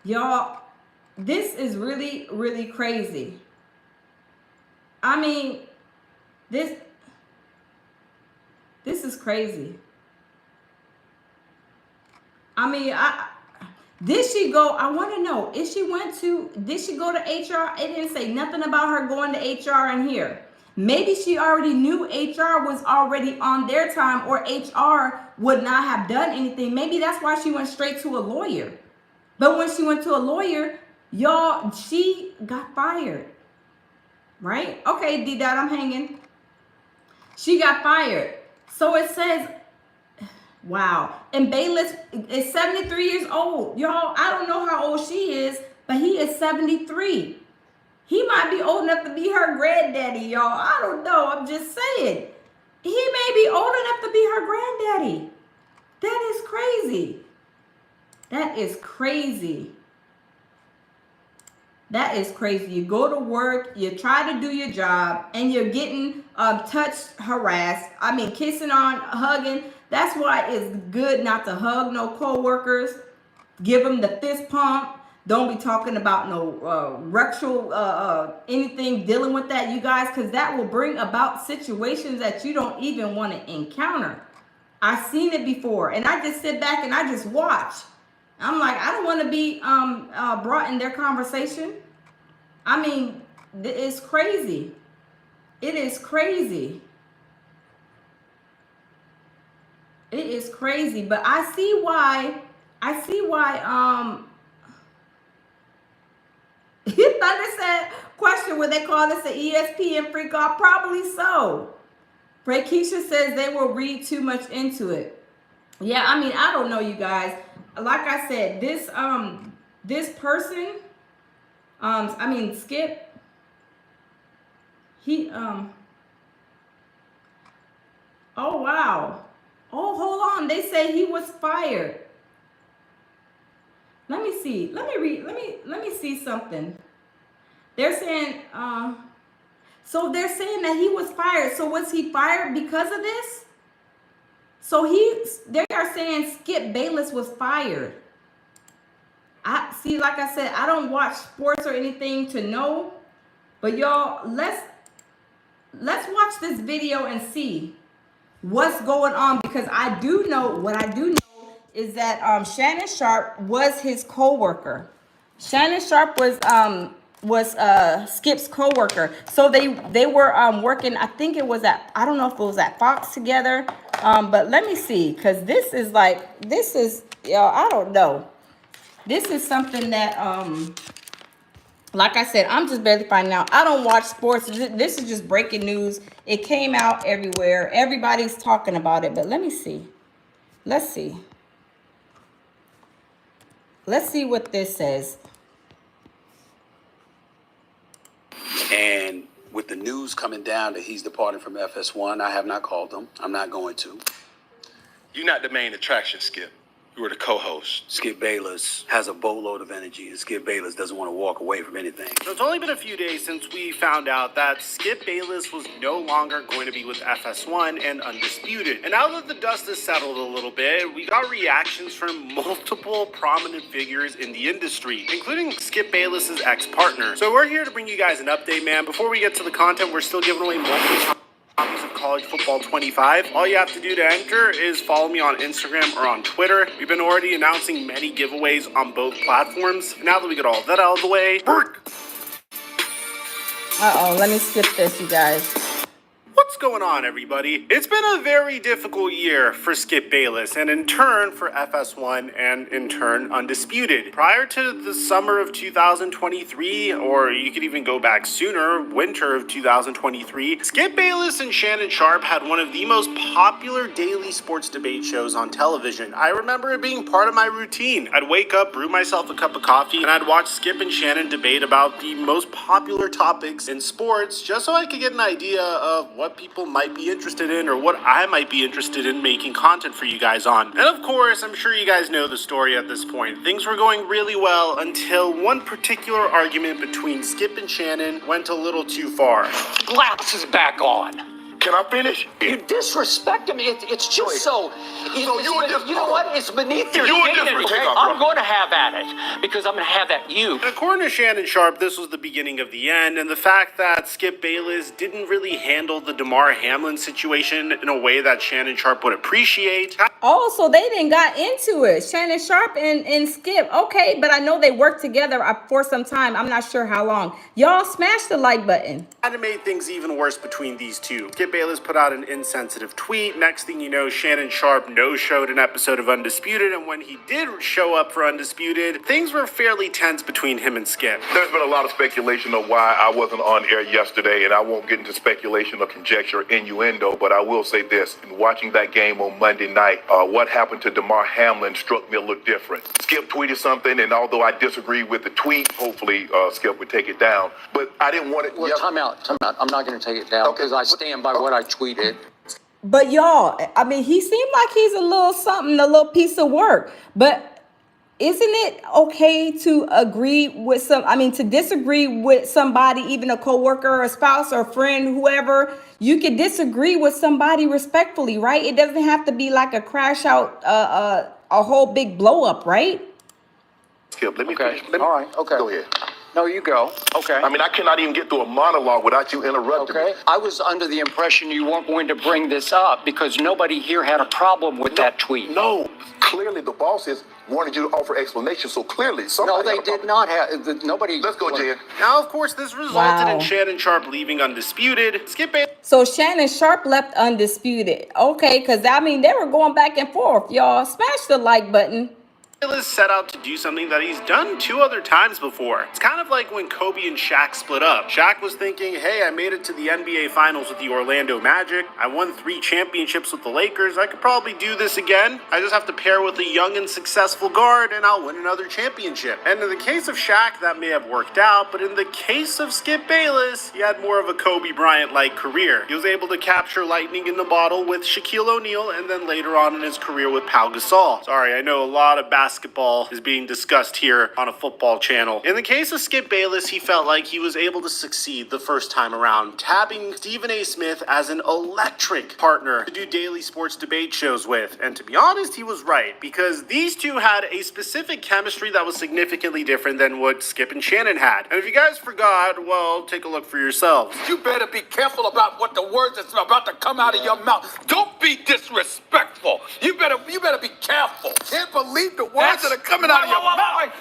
S1: Y'all, this is really, really crazy. I mean, this is crazy. I mean, did she go? I want to know. Did she go to HR? It didn't say nothing about her going to HR in here. Maybe she already knew HR was already on their time, or HR would not have done anything. Maybe that's why she went straight to a lawyer. But when she went to a lawyer, y'all, she got fired. Right? Okay, D-Dot, I'm hanging. She got fired. So it says, wow. And Bayless is 73 years old. Y'all, I don't know how old she is, but he is 73. He might be old enough to be her granddaddy, y'all. I don't know. I'm just saying. He may be old enough to be her granddaddy. That is crazy. That is crazy. That is crazy. You go to work, you try to do your job, and you're getting touched, harassed. I mean, kissing on, hugging. That's why it's good not to hug no coworkers. Give them the fist pump. Don't be talking about no rectal anything dealing with that, you guys, because that will bring about situations that you don't even want to encounter. I've seen it before, and I just sit back and I just watch. I'm like, I don't want to be brought in their conversation. I mean, it's crazy. It is crazy. It is crazy. But I see why. Thunder said, question, would they call this an ESPN freak off? Probably so. Keisha says they will read too much into it. Yeah, I mean, I don't know, you guys. Like I said, this person, Skip, he, oh, wow. Oh, hold on. They say he was fired. Let me see. Let me read. Let me see something. They're saying, so they're saying that he was fired. So was he fired because of this? So they are saying Skip Bayless was fired. I see, like I said, I don't watch sports or anything to know, but y'all, let's watch this video and see what's going on, because I do know what I do know is that Shannon Sharp was his co-worker. Shannon Sharp was was Skip's coworker. So they were working. I think it was at, I don't know if it was at Fox together. But let me see, because this is I don't know. This is something that like I said, I'm just barely finding out. I don't watch sports. This is just breaking news. It came out everywhere. Everybody's talking about it. But let me see. Let's see. Let's see what this says.
S3: And with the news coming down that he's departing from FS1, I have not called him. I'm not going to.
S4: You're not the main attraction, Skip. You were the co-host.
S3: Skip Bayless has a boatload of energy, and Skip Bayless doesn't want to walk away from anything.
S5: So it's only been a few days since we found out that Skip Bayless was no longer going to be with FS1 and Undisputed. And now that the dust has settled a little bit, we got reactions from multiple prominent figures in the industry, including Skip Bayless's ex-partner. So we're here to bring you guys an update, man. Before we get to the content, we're still giving away multiple copies of College Football 25. All you have to do to enter is follow me on Instagram or on Twitter. We've been already announcing many giveaways on both platforms. Now that we get all that out of the way,
S1: Let me skip this, you guys.
S5: what's going on, everybody? It's been a very difficult year for Skip Bayless, and in turn for FS1 and in turn Undisputed. Prior to the summer of 2023, or you could even go back sooner, winter of 2023, Skip Bayless and Shannon Sharpe had one of the most popular daily sports debate shows on television. I remember it being part of my routine. I'd wake up, brew myself a cup of coffee, and I'd watch Skip and Shannon debate about the most popular topics in sports, just so I could get an idea of what people might be interested in or what I might be interested in making content for you guys on. And of course, I'm sure you guys know the story at this point. Things were going really well until one particular argument between Skip and Shannon went a little too far.
S6: Glass is back on.
S4: Can I finish?
S6: You disrespect him. It's just so. You know what? It's beneath your
S4: You were
S6: dignity.
S4: different.
S6: I'm going to have at it because I'm going to have at you.
S5: And according to Shannon Sharpe, this was the beginning of the end, and the fact that Skip Bayless didn't really handle the Damar Hamlin situation in a way that Shannon Sharpe would appreciate.
S1: Oh, so they didn't got into it. Shannon Sharpe and Skip. Okay, but I know they worked together for some time. I'm not sure how long. Y'all smash the like button.
S5: And it made things even worse between these two. Skip Bayless put out an insensitive tweet. Next thing you know, Shannon Sharpe no-showed an episode of Undisputed, and when he did show up for Undisputed, things were fairly tense between him and Skip.
S4: There's been a lot of speculation of why I wasn't on air yesterday, and I won't get into speculation or conjecture, innuendo, but I will say this. In watching that game on Monday night, what happened to Damar Hamlin struck me a little different. Skip tweeted something, and although I disagree with the tweet, hopefully Skip would take it down, but I didn't want it.
S6: Well, time out. I'm not going to take it down because I stand by what I tweeted.
S1: But y'all, I mean, he seemed like he's a little something, a little piece of work. But isn't it okay to agree with to disagree with somebody, even a coworker or a spouse or a friend, whoever? You can disagree with somebody respectfully, right? It doesn't have to be like a crash out, a whole big blow up, right?
S4: Skip, let me
S6: Okay.
S4: finish.
S6: All right. Okay.
S4: Go ahead.
S6: No, you go. Okay.
S4: I mean, I cannot even get through a monologue without you interrupting
S6: Okay.
S4: me.
S6: I was under the impression you weren't going to bring this up because nobody here had a problem with that tweet.
S4: No, clearly the bosses wanted you to offer explanations, so clearly somebody.
S6: No, they
S4: had a
S6: did
S4: problem.
S6: not have. Nobody.
S4: Let's go, Jen.
S5: Now, of course, this resulted
S1: Wow.
S5: in Shannon Sharpe leaving Undisputed. Skip Bayless
S1: So Shannon Sharpe left Undisputed. Okay, because I mean, they were going back and forth. Y'all smash the like button.
S5: set out to do something that he's done 2 other times before. It's kind of like when Kobe and Shaq split up. Shaq was thinking, hey, I made it to the NBA Finals with the Orlando Magic. I won 3 championships with the Lakers. I could probably do this again. I just have to pair with a young and successful guard, and I'll win another championship. And in the case of Shaq, that may have worked out, but in the case of Skip Bayless, he had more of a Kobe Bryant-like career. He was able to capture lightning in the bottle with Shaquille O'Neal, and then later on in his career with Pau Gasol. Sorry, I know a lot of basketball is being discussed here on a football channel. In the case of Skip Bayless, he felt like he was able to succeed the first time around, tabbing Stephen A. Smith as an electric partner to do daily sports debate shows with. And to be honest, he was right, because these two had a specific chemistry that was significantly different than what Skip and Shannon had. And if you guys forgot, well, take a look for yourselves.
S7: You better be careful about what the words that's about to come out of your mouth. Don't be disrespectful. You better be careful. Can't believe the words that are coming out of your mouth.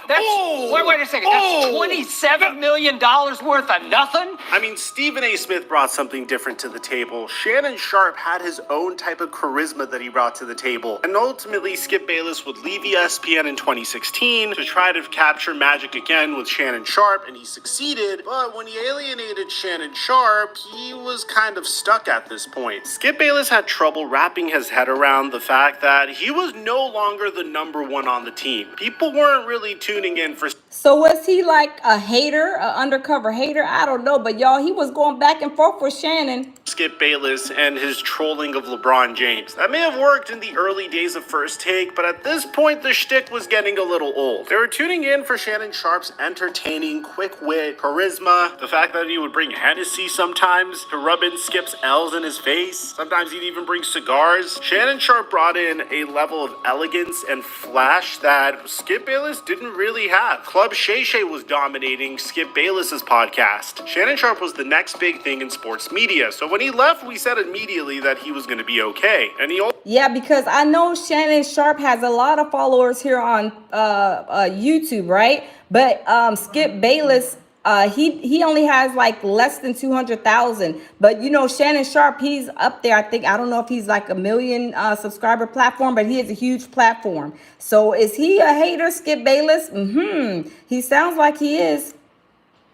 S6: Wait a second. That's $27 million worth of nothing?
S5: I mean, Stephen A. Smith brought something different to the table. Shannon Sharpe had his own type of charisma that he brought to the table. And ultimately, Skip Bayless would leave ESPN in 2016 to try to capture magic again with Shannon Sharpe, and he succeeded. But when he alienated Shannon Sharpe, he was kind of stuck at this point. Skip Bayless had trouble wrapping his head around the fact that he was no longer the number one on the team. People weren't really tuning in for...
S1: So was he like a hater, an undercover hater? I don't know, but y'all, he was going back and forth with Shannon.
S5: Skip Bayless and his trolling of LeBron James. That may have worked in the early days of First Take, but at this point, the shtick was getting a little old. They were tuning in for Shannon Sharpe's entertaining, quick wit, charisma, the fact that he would bring Hennessy sometimes to rub in Skip's L's in his face. Sometimes he'd even bring cigars. Shannon Sharpe brought in a level of elegance and flash that Skip Bayless didn't really have. Club Shay Shay was dominating Skip Bayless's podcast. Shannon Sharpe was the next big thing in sports media, so when he left, we said immediately that he was going to be okay. And
S1: yeah, because I know Shannon Sharpe has a lot of followers here on YouTube, right? But Skip Bayless, he only has like less than 200,000. But you know, Shannon Sharpe, he's up there. I don't know if he's like a million subscriber platform, but he has a huge platform. So is he a hater, Skip Bayless? He sounds like he is.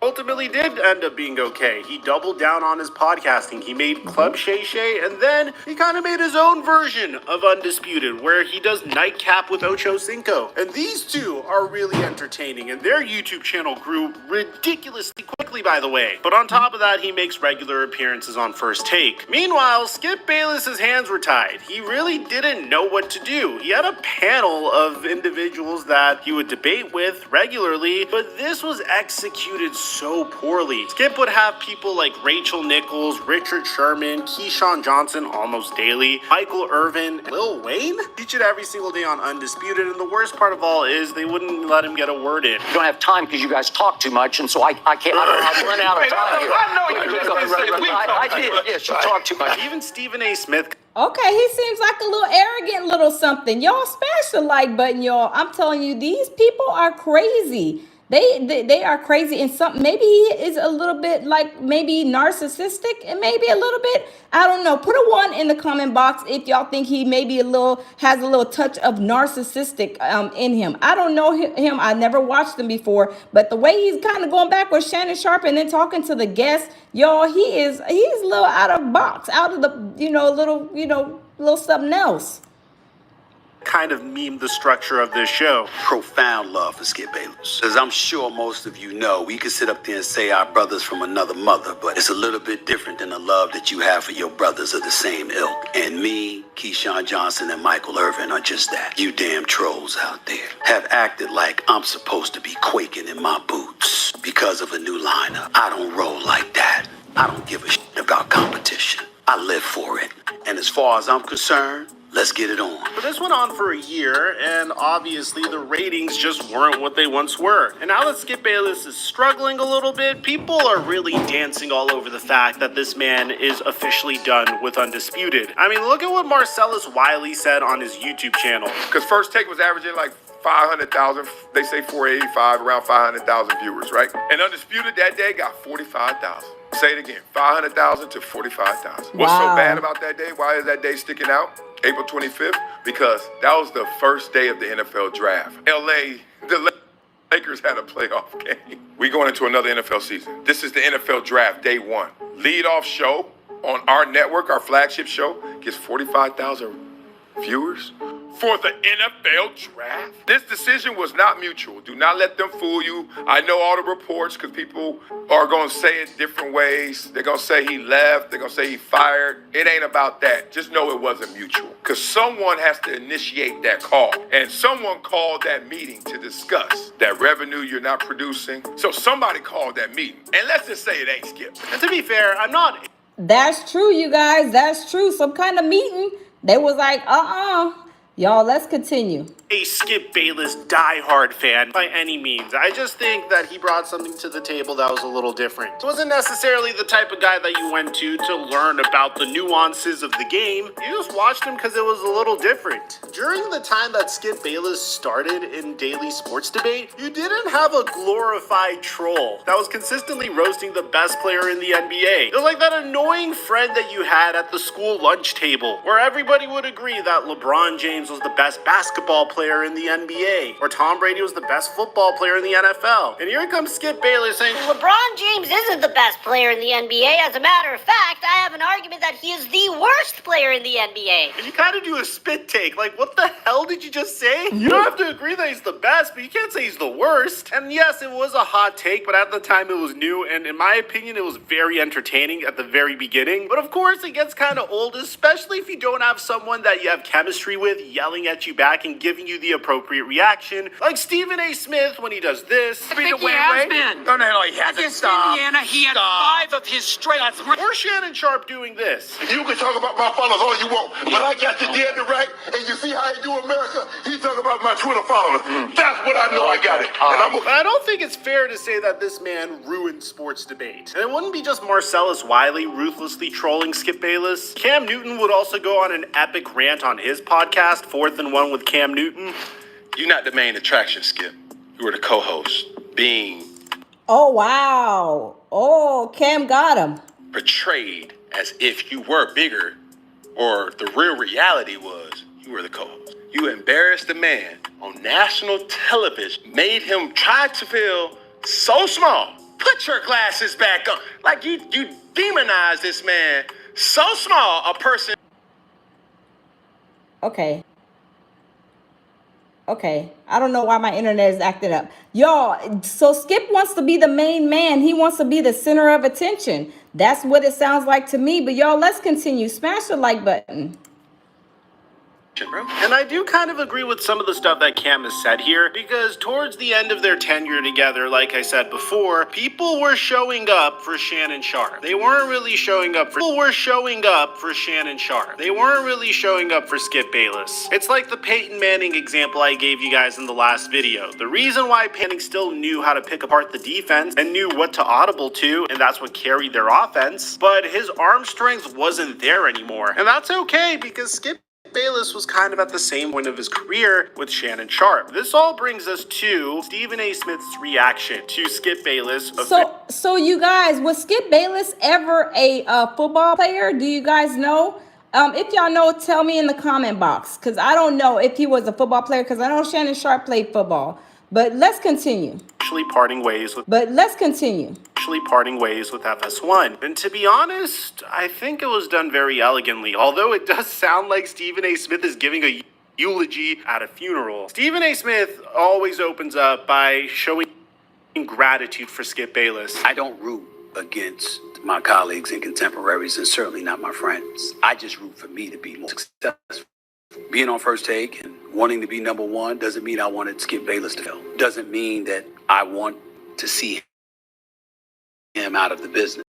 S5: Ultimately did end up being okay. He doubled down on his podcasting. He made Club Shay Shay, and then he kind of made his own version of Undisputed, where he does Nightcap with Ocho Cinco. And these two are really entertaining, and their YouTube channel grew ridiculously quickly, by the way. But on top of that, he makes regular appearances on First Take. Meanwhile, Skip Bayless's hands were tied. He really didn't know what to do. He had a panel of individuals that he would debate with regularly, but this was executed so poorly. Skip would have people like Rachel Nichols, Richard Sherman, Keyshawn Johnson almost daily, Michael Irvin, Lil Wayne, featured every single day on Undisputed, and the worst part of all is they wouldn't let him get a word in.
S6: You don't have time because you guys talk too much, and so I can't. I've run out of time here. I did. Yes, you talk too much.
S5: Even Stephen A. Smith.
S1: Okay, he seems like a little arrogant little something. Y'all smash the like button, y'all. I'm telling you, these people are crazy. They are crazy, and some maybe he is a little bit like maybe narcissistic, and maybe a little bit, I don't know. Put a 1 in the comment box if y'all think he maybe has a little touch of narcissistic in him. I don't know him. I never watched him before, but the way he's kind of going back with Shannon Sharpe and then talking to the guests, y'all, he's a little out of box, out of the little something else.
S5: Kind of meme the structure of this show.
S3: Profound love for Skip Bayless. As I'm sure most of you know, we can sit up there and say our brothers from another mother, but it's a little bit different than the love that you have for your brothers of the same ilk. And me, Keyshawn Johnson, and Michael Irvin are just that. You damn trolls out there have acted like I'm supposed to be quaking in my boots because of a new lineup. I don't roll like that. I don't give a shit about competition. I live for it. And as far as I'm concerned, let's get it on.
S5: But this went on for a year, and obviously the ratings just weren't what they once were. And now that Skip Bayless is struggling a little bit, people are really dancing all over the fact that this man is officially done with Undisputed. I mean, look at what Marcellus Wiley said on his YouTube channel.
S4: Because First Take was averaging like 500,000, they say 485, around 500,000 viewers, right? And Undisputed that day got 45,000. Say it again, 500,000 to 45,000. What's so bad about that day? Why is that day sticking out? April 25th? Because that was the first day of the NFL draft. The Lakers had a playoff game. We going into another NFL season. This is the NFL draft, day 1. Lead-off show on our network, our flagship show, gets 45,000 viewers for the NFL draft. This decision was not mutual. Do not let them fool you. I know all the reports because people are going to say it different ways. They're going to say he left. They're going to say he fired. It ain't about that. Just know it wasn't mutual because someone has to initiate that call. And someone called that meeting to discuss that revenue you're not producing. So somebody called that meeting. And let's just say it ain't Skip.
S5: And to be fair, I'm not...
S1: That's true, you guys. That's true. Some kind of meeting. They was like, Y'all, let's continue.
S5: A Skip Bayless diehard fan by any means. I just think that he brought something to the table that was a little different. It wasn't necessarily the type of guy that you went to learn about the nuances of the game. You just watched him because it was a little different. During the time that Skip Bayless started in daily sports debate, you didn't have a glorified troll that was consistently roasting the best player in the NBA. It was like that annoying friend that you had at the school lunch table, where everybody would agree that LeBron James was the best basketball player in the NBA, or Tom Brady was the best football player in the NFL. And here comes Skip Bayless saying,
S8: LeBron James isn't the best player in the NBA. As a matter of fact, I have an argument that he is the worst player in the NBA.
S5: and you kind of do a spit take, like, what the hell did you just say? You don't have to agree that he's the best, but you can't say he's the worst. And yes, it was a hot take, but at the time it was new, and in my opinion, it was very entertaining at the very beginning. But of course, it gets kind of old, especially if you don't have someone that you have chemistry with yelling at you back and giving you the appropriate reaction, like Stephen A. Smith when he does this.
S6: I think he has been.
S7: No, he hasn't.
S6: Against
S7: Stop.
S6: Indiana, he had
S7: Stop.
S6: 5 of his straight.
S5: Or Shannon Sharp doing this.
S9: You can talk about my followers all you want, but I got the DNA right, and you see how he do America? He talk about my Twitter followers. That's what I know I got it.
S5: But I don't think it's fair to say that this man ruined sports debate. And it wouldn't be just Marcellus Wiley ruthlessly trolling Skip Bayless. Cam Newton would also go on an epic rant on his podcast, 4th and 1 with Cam Newton.
S10: You're not the main attraction, Skip. You were the co-host, being
S1: Oh, wow. Oh, Cam got him.
S10: portrayed as if you were bigger, or the real reality was you were the co-host. You embarrassed the man on national television, made him try to feel so small. Put your glasses back on. Like you demonized this man so small, a person.
S1: Okay. I don't know why my internet is acting up. Y'all, so Skip wants to be the main man. He wants to be the center of attention. That's what it sounds like to me. But y'all, let's continue. Smash the like button.
S5: And I do kind of agree with some of the stuff that Cam has said here, because towards the end of their tenure together, like I said before, people were showing up for Shannon Sharp. They weren't really showing up for Shannon Sharp. They weren't really showing up for Skip Bayless. It's like the Peyton Manning example I gave you guys in the last video. The reason why Manning still knew how to pick apart the defense and knew what to audible to, and that's what carried their offense, but his arm strength wasn't there anymore. And that's okay, because Skip Bayless was kind of at the same point of his career with Shannon Sharp. This all brings us to Stephen A. Smith's reaction to Skip Bayless.
S1: So you guys, was Skip Bayless ever a football player? Do you guys know? If y'all know, tell me in the comment box, because I don't know if he was a football player, because I know Shannon Sharp played football. But let's continue.
S5: Parting ways with FS1. And to be honest, I think it was done very elegantly, although it does sound like Stephen A. Smith is giving a eulogy at a funeral. Stephen A. Smith always opens up by showing gratitude for Skip Bayless.
S3: I don't root against my colleagues and contemporaries, and certainly not my friends. I just root for me to be more successful. Being on First Take and wanting to be number one doesn't mean I wanted Skip Bayless to fail. Doesn't mean that I want to see him out of the business.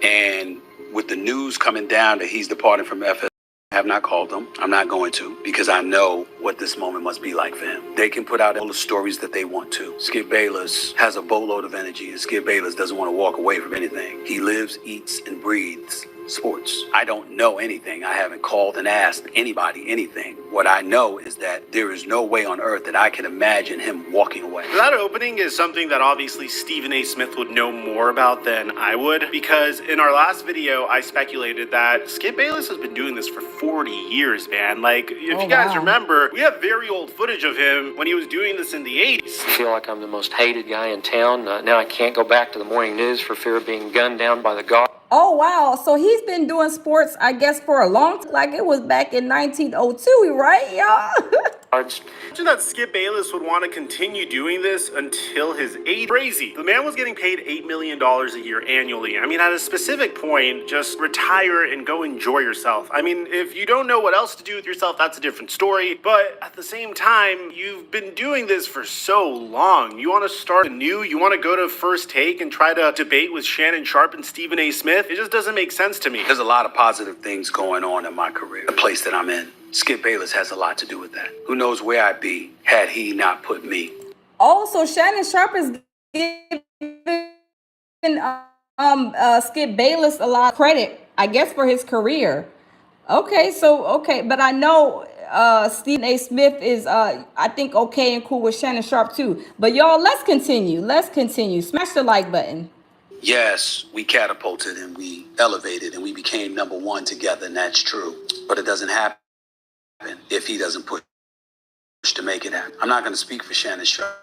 S3: And with the news coming down that he's departing from FS, I have not called him. I'm not going to, because I know what this moment must be like for him. They can put out all the stories that they want to. Skip Bayless has a boatload of energy, and Skip Bayless doesn't want to walk away from anything. He lives, eats, and breathes sports. I don't know anything. I haven't called and asked anybody anything. What I know is that there is no way on earth that I can imagine him walking away.
S5: That opening is something that obviously Stephen A. Smith would know more about than I would, because in our last video, I speculated that Skip Bayless has been doing this for 40 years, man. Like, if you guys remember, we have very old footage of him when he was doing this in the 80s.
S6: I feel like I'm the most hated guy in town. Now I can't go back to the morning news for fear of being gunned down by the guard.
S1: Oh, wow. So he's been doing sports, I guess, for a long time. Like it was back in 1902, right, y'all?
S5: Imagine that Skip Bayless would want to continue doing this until his age. Crazy. The man was getting paid $8 million a year annually. I mean, at a specific point, just retire and go enjoy yourself. I mean, if you don't know what else to do with yourself, that's a different story. But at the same time, you've been doing this for so long. You want to start anew? You want to go to First Take and try to debate with Shannon Sharp and Stephen A. Smith? It just doesn't make sense to me.
S3: There's a lot of positive things going on in my career, the place that I'm in. Skip Bayless has a lot to do with that. Who knows where I'd be had he not put me.
S1: Oh, so Shannon Sharp is giving Skip Bayless a lot of credit, I guess, for his career. Okay, but I know Stephen A. Smith is I think okay and cool with Shannon Sharp too. But y'all, let's continue. Smash the like button.
S3: Yes, we catapulted and we elevated and we became number one together, and that's true. But it doesn't happen if he doesn't push to make it happen. I'm not going to speak for Shannon Sharp.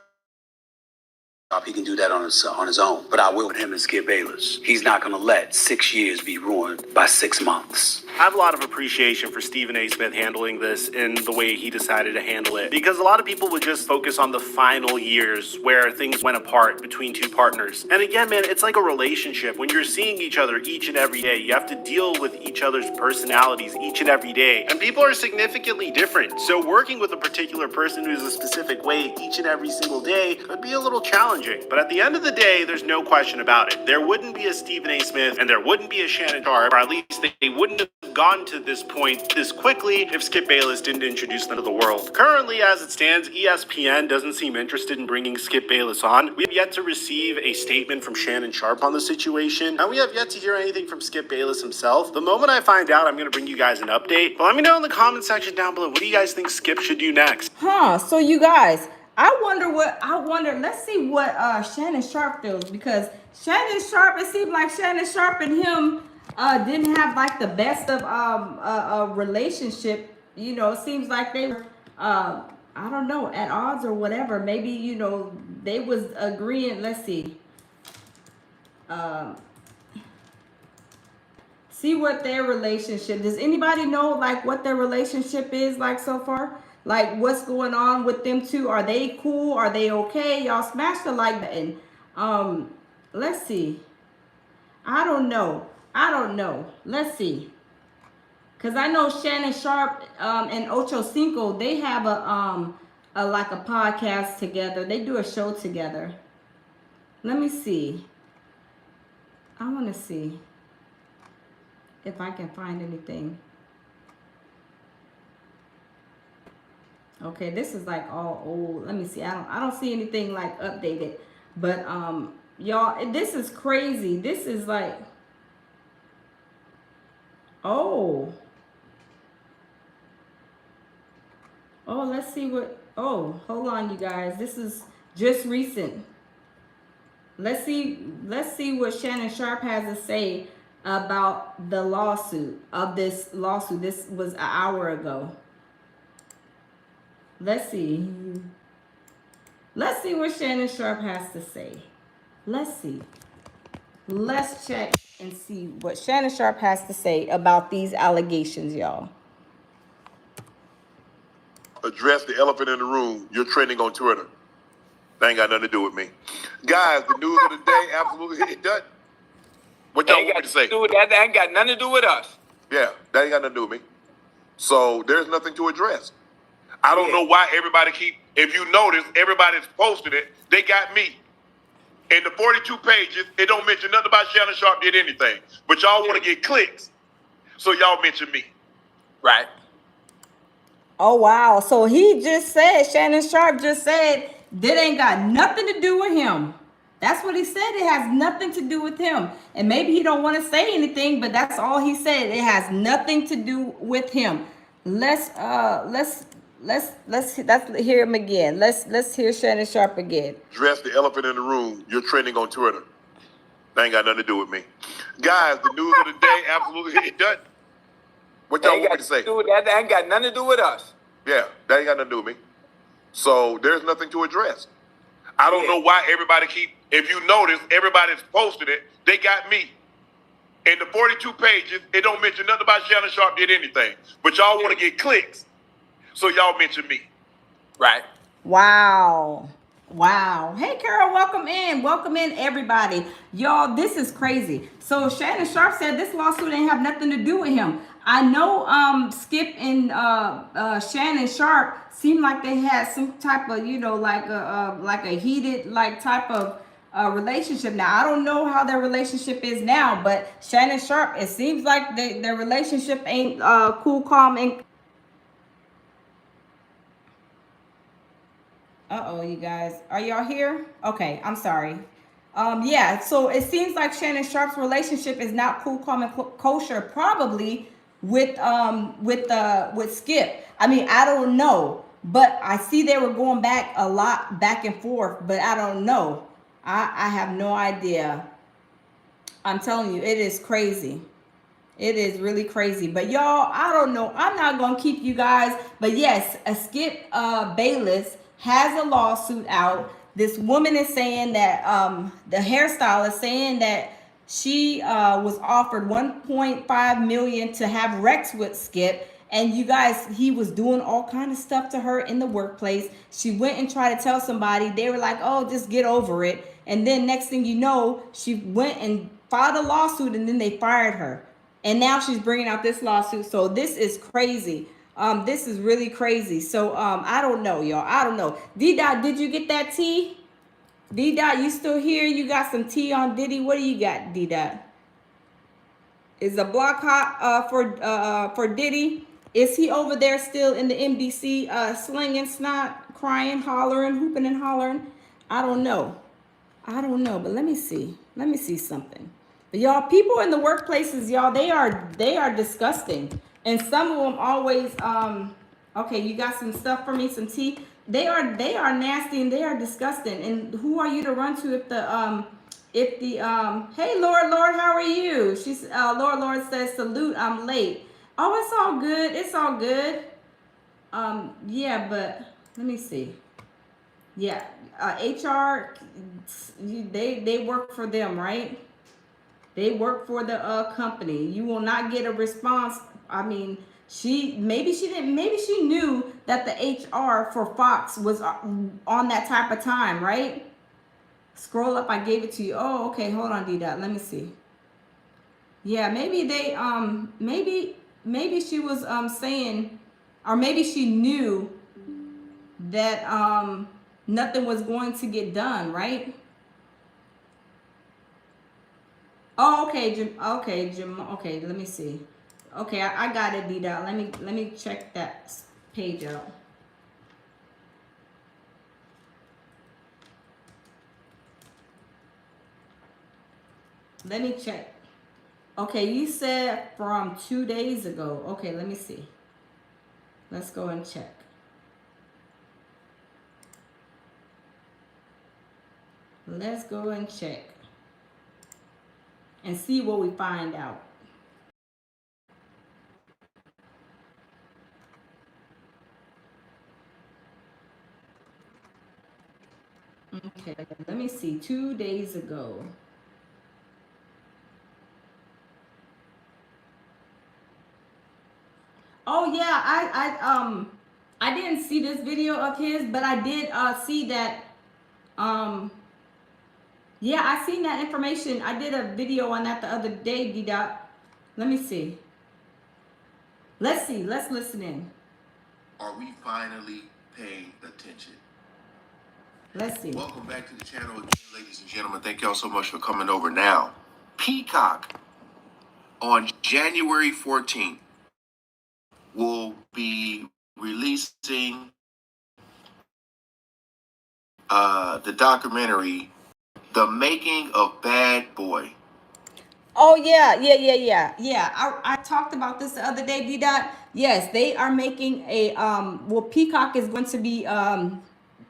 S3: He can do that on his own. But I will with him and Skip Bayless. He's not going to let 6 years be ruined by 6 months.
S5: I have a lot of appreciation for Stephen A. Smith handling this in the way he decided to handle it, because a lot of people would just focus on the final years where things went apart between two partners. And again, man, it's like a relationship. When you're seeing each other each and every day, you have to deal with each other's personalities each and every day. And people are significantly different. So working with a particular person who's a specific way each and every single day could be a little challenging. But at the end of the day, there's no question about it. There wouldn't be a Stephen A. Smith and there wouldn't be a Shannon Sharp, or at least they wouldn't have gone to this point this quickly if Skip Bayless didn't introduce them to the world. Currently, as it stands, ESPN doesn't seem interested in bringing Skip Bayless on. We have yet to receive a statement from Shannon Sharp on the situation, and we have yet to hear anything from Skip Bayless himself. The moment I find out, I'm going to bring you guys an update. But let me know in the comment section down below, what do you guys think Skip should do next?
S1: So you guys, I wonder, let's see what Shannon Sharp feels, because Shannon Sharp, it seems like Shannon Sharp and him didn't have like the best of a relationship. You know, it seems like they were I don't know, at odds or whatever. Maybe, you know, they was agreeing. Let's see. See what their relationship, does anybody know like what their relationship is like so far? Like what's going on with them two? Are they cool? Are they okay? Y'all smash the like button. Let's see. I don't know. Let's see. Cause I know Shannon Sharp and Ocho Cinco, they have a like a podcast together. They do a show together. Let me see. I want to see if I can find anything. Okay, this is like all old. Let me see. I don't see anything like updated. But y'all, this is crazy. This is like, oh, let's see what, hold on, you guys. This is just recent. Let's see what Shannon Sharp has to say about the lawsuit of this lawsuit. This was an hour ago. Let's see what Shannon Sharp has to say. Let's check and see what Shannon Sharp has to say about these allegations, y'all.
S4: Address the elephant in the room. You're trending on Twitter. That ain't got nothing to do with me. Guys, the news of the day, absolutely, it doesn't. What y'all want me to say?
S7: That ain't got nothing to do with us.
S4: Yeah, that ain't got nothing to do with me. So there's nothing to address. I don't know why everybody if you notice, everybody's posted it. They got me. In the 42 pages, it don't mention nothing about Shannon Sharp did anything. But y'all want to get clicks. So y'all mention me.
S7: Right.
S1: Oh, wow. So he just said, Shannon Sharp just said, that ain't got nothing to do with him. That's what he said. It has nothing to do with him. And maybe he don't want to say anything, but that's all he said. It has nothing to do with him. Let's hear him again. Let's hear Shannon Sharp again.
S4: Address the elephant in the room. You're trending on Twitter. That ain't got nothing to do with me. Guys, the news of the day, absolutely, it doesn't. What y'all want me to say?
S7: That ain't got nothing to do with us.
S4: Yeah, that ain't got nothing to do with me. So there's nothing to address. I don't know why everybody if you notice, everybody's posted it. They got me. In the 42 pages, it don't mention nothing about Shannon Sharp did anything. But y'all want to get clicks. So y'all mention me.
S7: Right.
S1: Wow. Hey, Carol, welcome in, everybody. Y'all, this is crazy. So Shannon Sharp said this lawsuit ain't have nothing to do with him. I know Skip and Shannon Sharp seemed like they had some type of, you know, like a heated like type of relationship. Now, I don't know how their relationship is now, but Shannon Sharp, it seems like their relationship ain't cool, calm, and Uh-oh, you guys. Are y'all here? Okay, I'm sorry. Yeah, so it seems like Shannon Sharp's relationship is not cool, calm, and kosher, probably with Skip. I mean, I don't know, but I see they were going back a lot, back and forth, but I don't know. I have no idea. I'm telling you, it is crazy. It is really crazy. But y'all, I don't know. I'm not gonna keep you guys. But yes, a Skip Bayless has a lawsuit out. This woman is saying that the hairstylist saying that she was offered 1.5 million to have Rex with Skip. And you guys, he was doing all kind of stuff to her in the workplace. She went and tried to tell somebody. They were like, "Oh, just get over it." And then next thing you know, she went and filed a lawsuit, and then they fired her. And now she's bringing out this lawsuit. So this is crazy. This is really crazy. So I don't know, y'all. I don't know. D-Dot, did you get that tea? D-Dot, you still here? You got some tea on Diddy? What do you got, D-Dot? Is the block hot for Diddy? Is he over there still in the MDC slinging snot, crying, hollering, hooping and hollering? I don't know. I don't know, but let me see. Let me see something. But y'all, people in the workplaces, y'all, they are disgusting. And some of them always okay, you got some stuff for me, some tea. They are nasty and they are disgusting. And who are you to run to if the hey Lord, how are you? She's Lord says salute, I'm late. Oh, it's all good. It's all good. Yeah, but let me see. Yeah, HR, they work for them, right? They work for the company. You will not get a response. I mean, maybe she knew that the HR for Fox was on that type of time, right? Scroll up, I gave it to you. Oh, okay, hold on, D-Dot. Let me see. Yeah, maybe they maybe she was saying, or maybe she knew that nothing was going to get done, right? Oh, okay, Jim. Okay, Jim. Okay, let me see. Okay, I got it, D-Dot. Let me check that page out. Let me check. Okay, you said from 2 days ago. Okay, let me see. Let's go and check. Let's go and check and see what we find out. Okay, let me see. 2 days ago. Oh yeah, I didn't see this video of his, but I did see that yeah, I seen that information. I did a video on that the other day, D-Dot. Let me see. Let's see. Let's listen in.
S9: Are we finally paying attention?
S1: Let's see.
S9: Welcome back to the channel again, ladies and gentlemen. Thank y'all so much for coming over. Now, Peacock on January 14th will be releasing the documentary The Making of Bad Boy.
S1: Oh yeah. I talked about this the other day, D-Dot. Yes, they are making a well, Peacock is going to be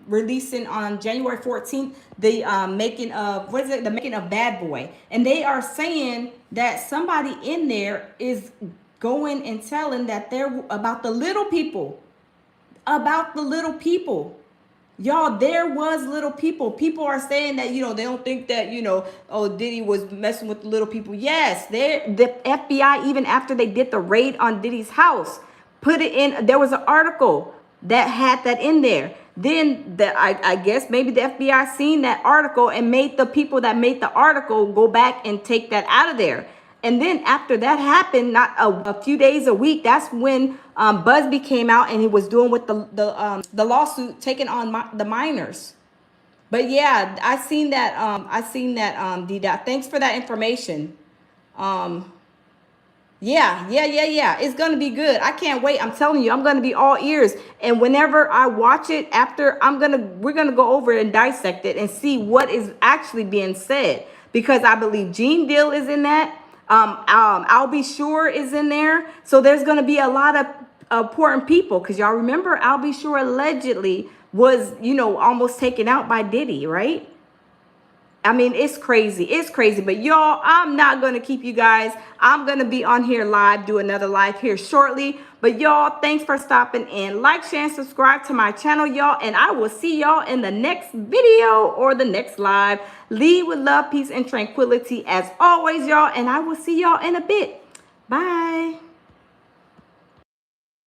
S1: releasing on January 14th the making of, what is it, the making of Bad Boy. And they are saying that somebody in there is going and telling that they're about the little people. Y'all, there was little people. People are saying that, they don't think that, oh, Diddy was messing with the little people. Yes, the FBI, even after they did the raid on Diddy's house, put it in. There was an article that had that in there. Then I guess maybe the FBI seen that article and made the people that made the article go back and take that out of there. And then after that happened, not a few days, a week, that's when Busby came out and he was doing with the lawsuit taking on the minors. But yeah, I seen that D-Dot. Thanks for that information. Yeah. It's going to be good. I can't wait. I'm telling you, I'm going to be all ears. And whenever I watch it after, we're going to go over it and dissect it and see what is actually being said. Because I believe Gene Deal is in that. I'll Be Sure is in there. So there's going to be a lot of important people. Because y'all remember, I'll Be Sure allegedly was, almost taken out by Diddy, right? I mean, it's crazy. It's crazy. But y'all, I'm not going to keep you guys. I'm going to be on here live, do another live here shortly. But y'all, thanks for stopping in. Like, share, and subscribe to my channel, y'all. And I will see y'all in the next video or the next live. Lead with love, peace, and tranquility as always, y'all. And I will see y'all in a bit. Bye.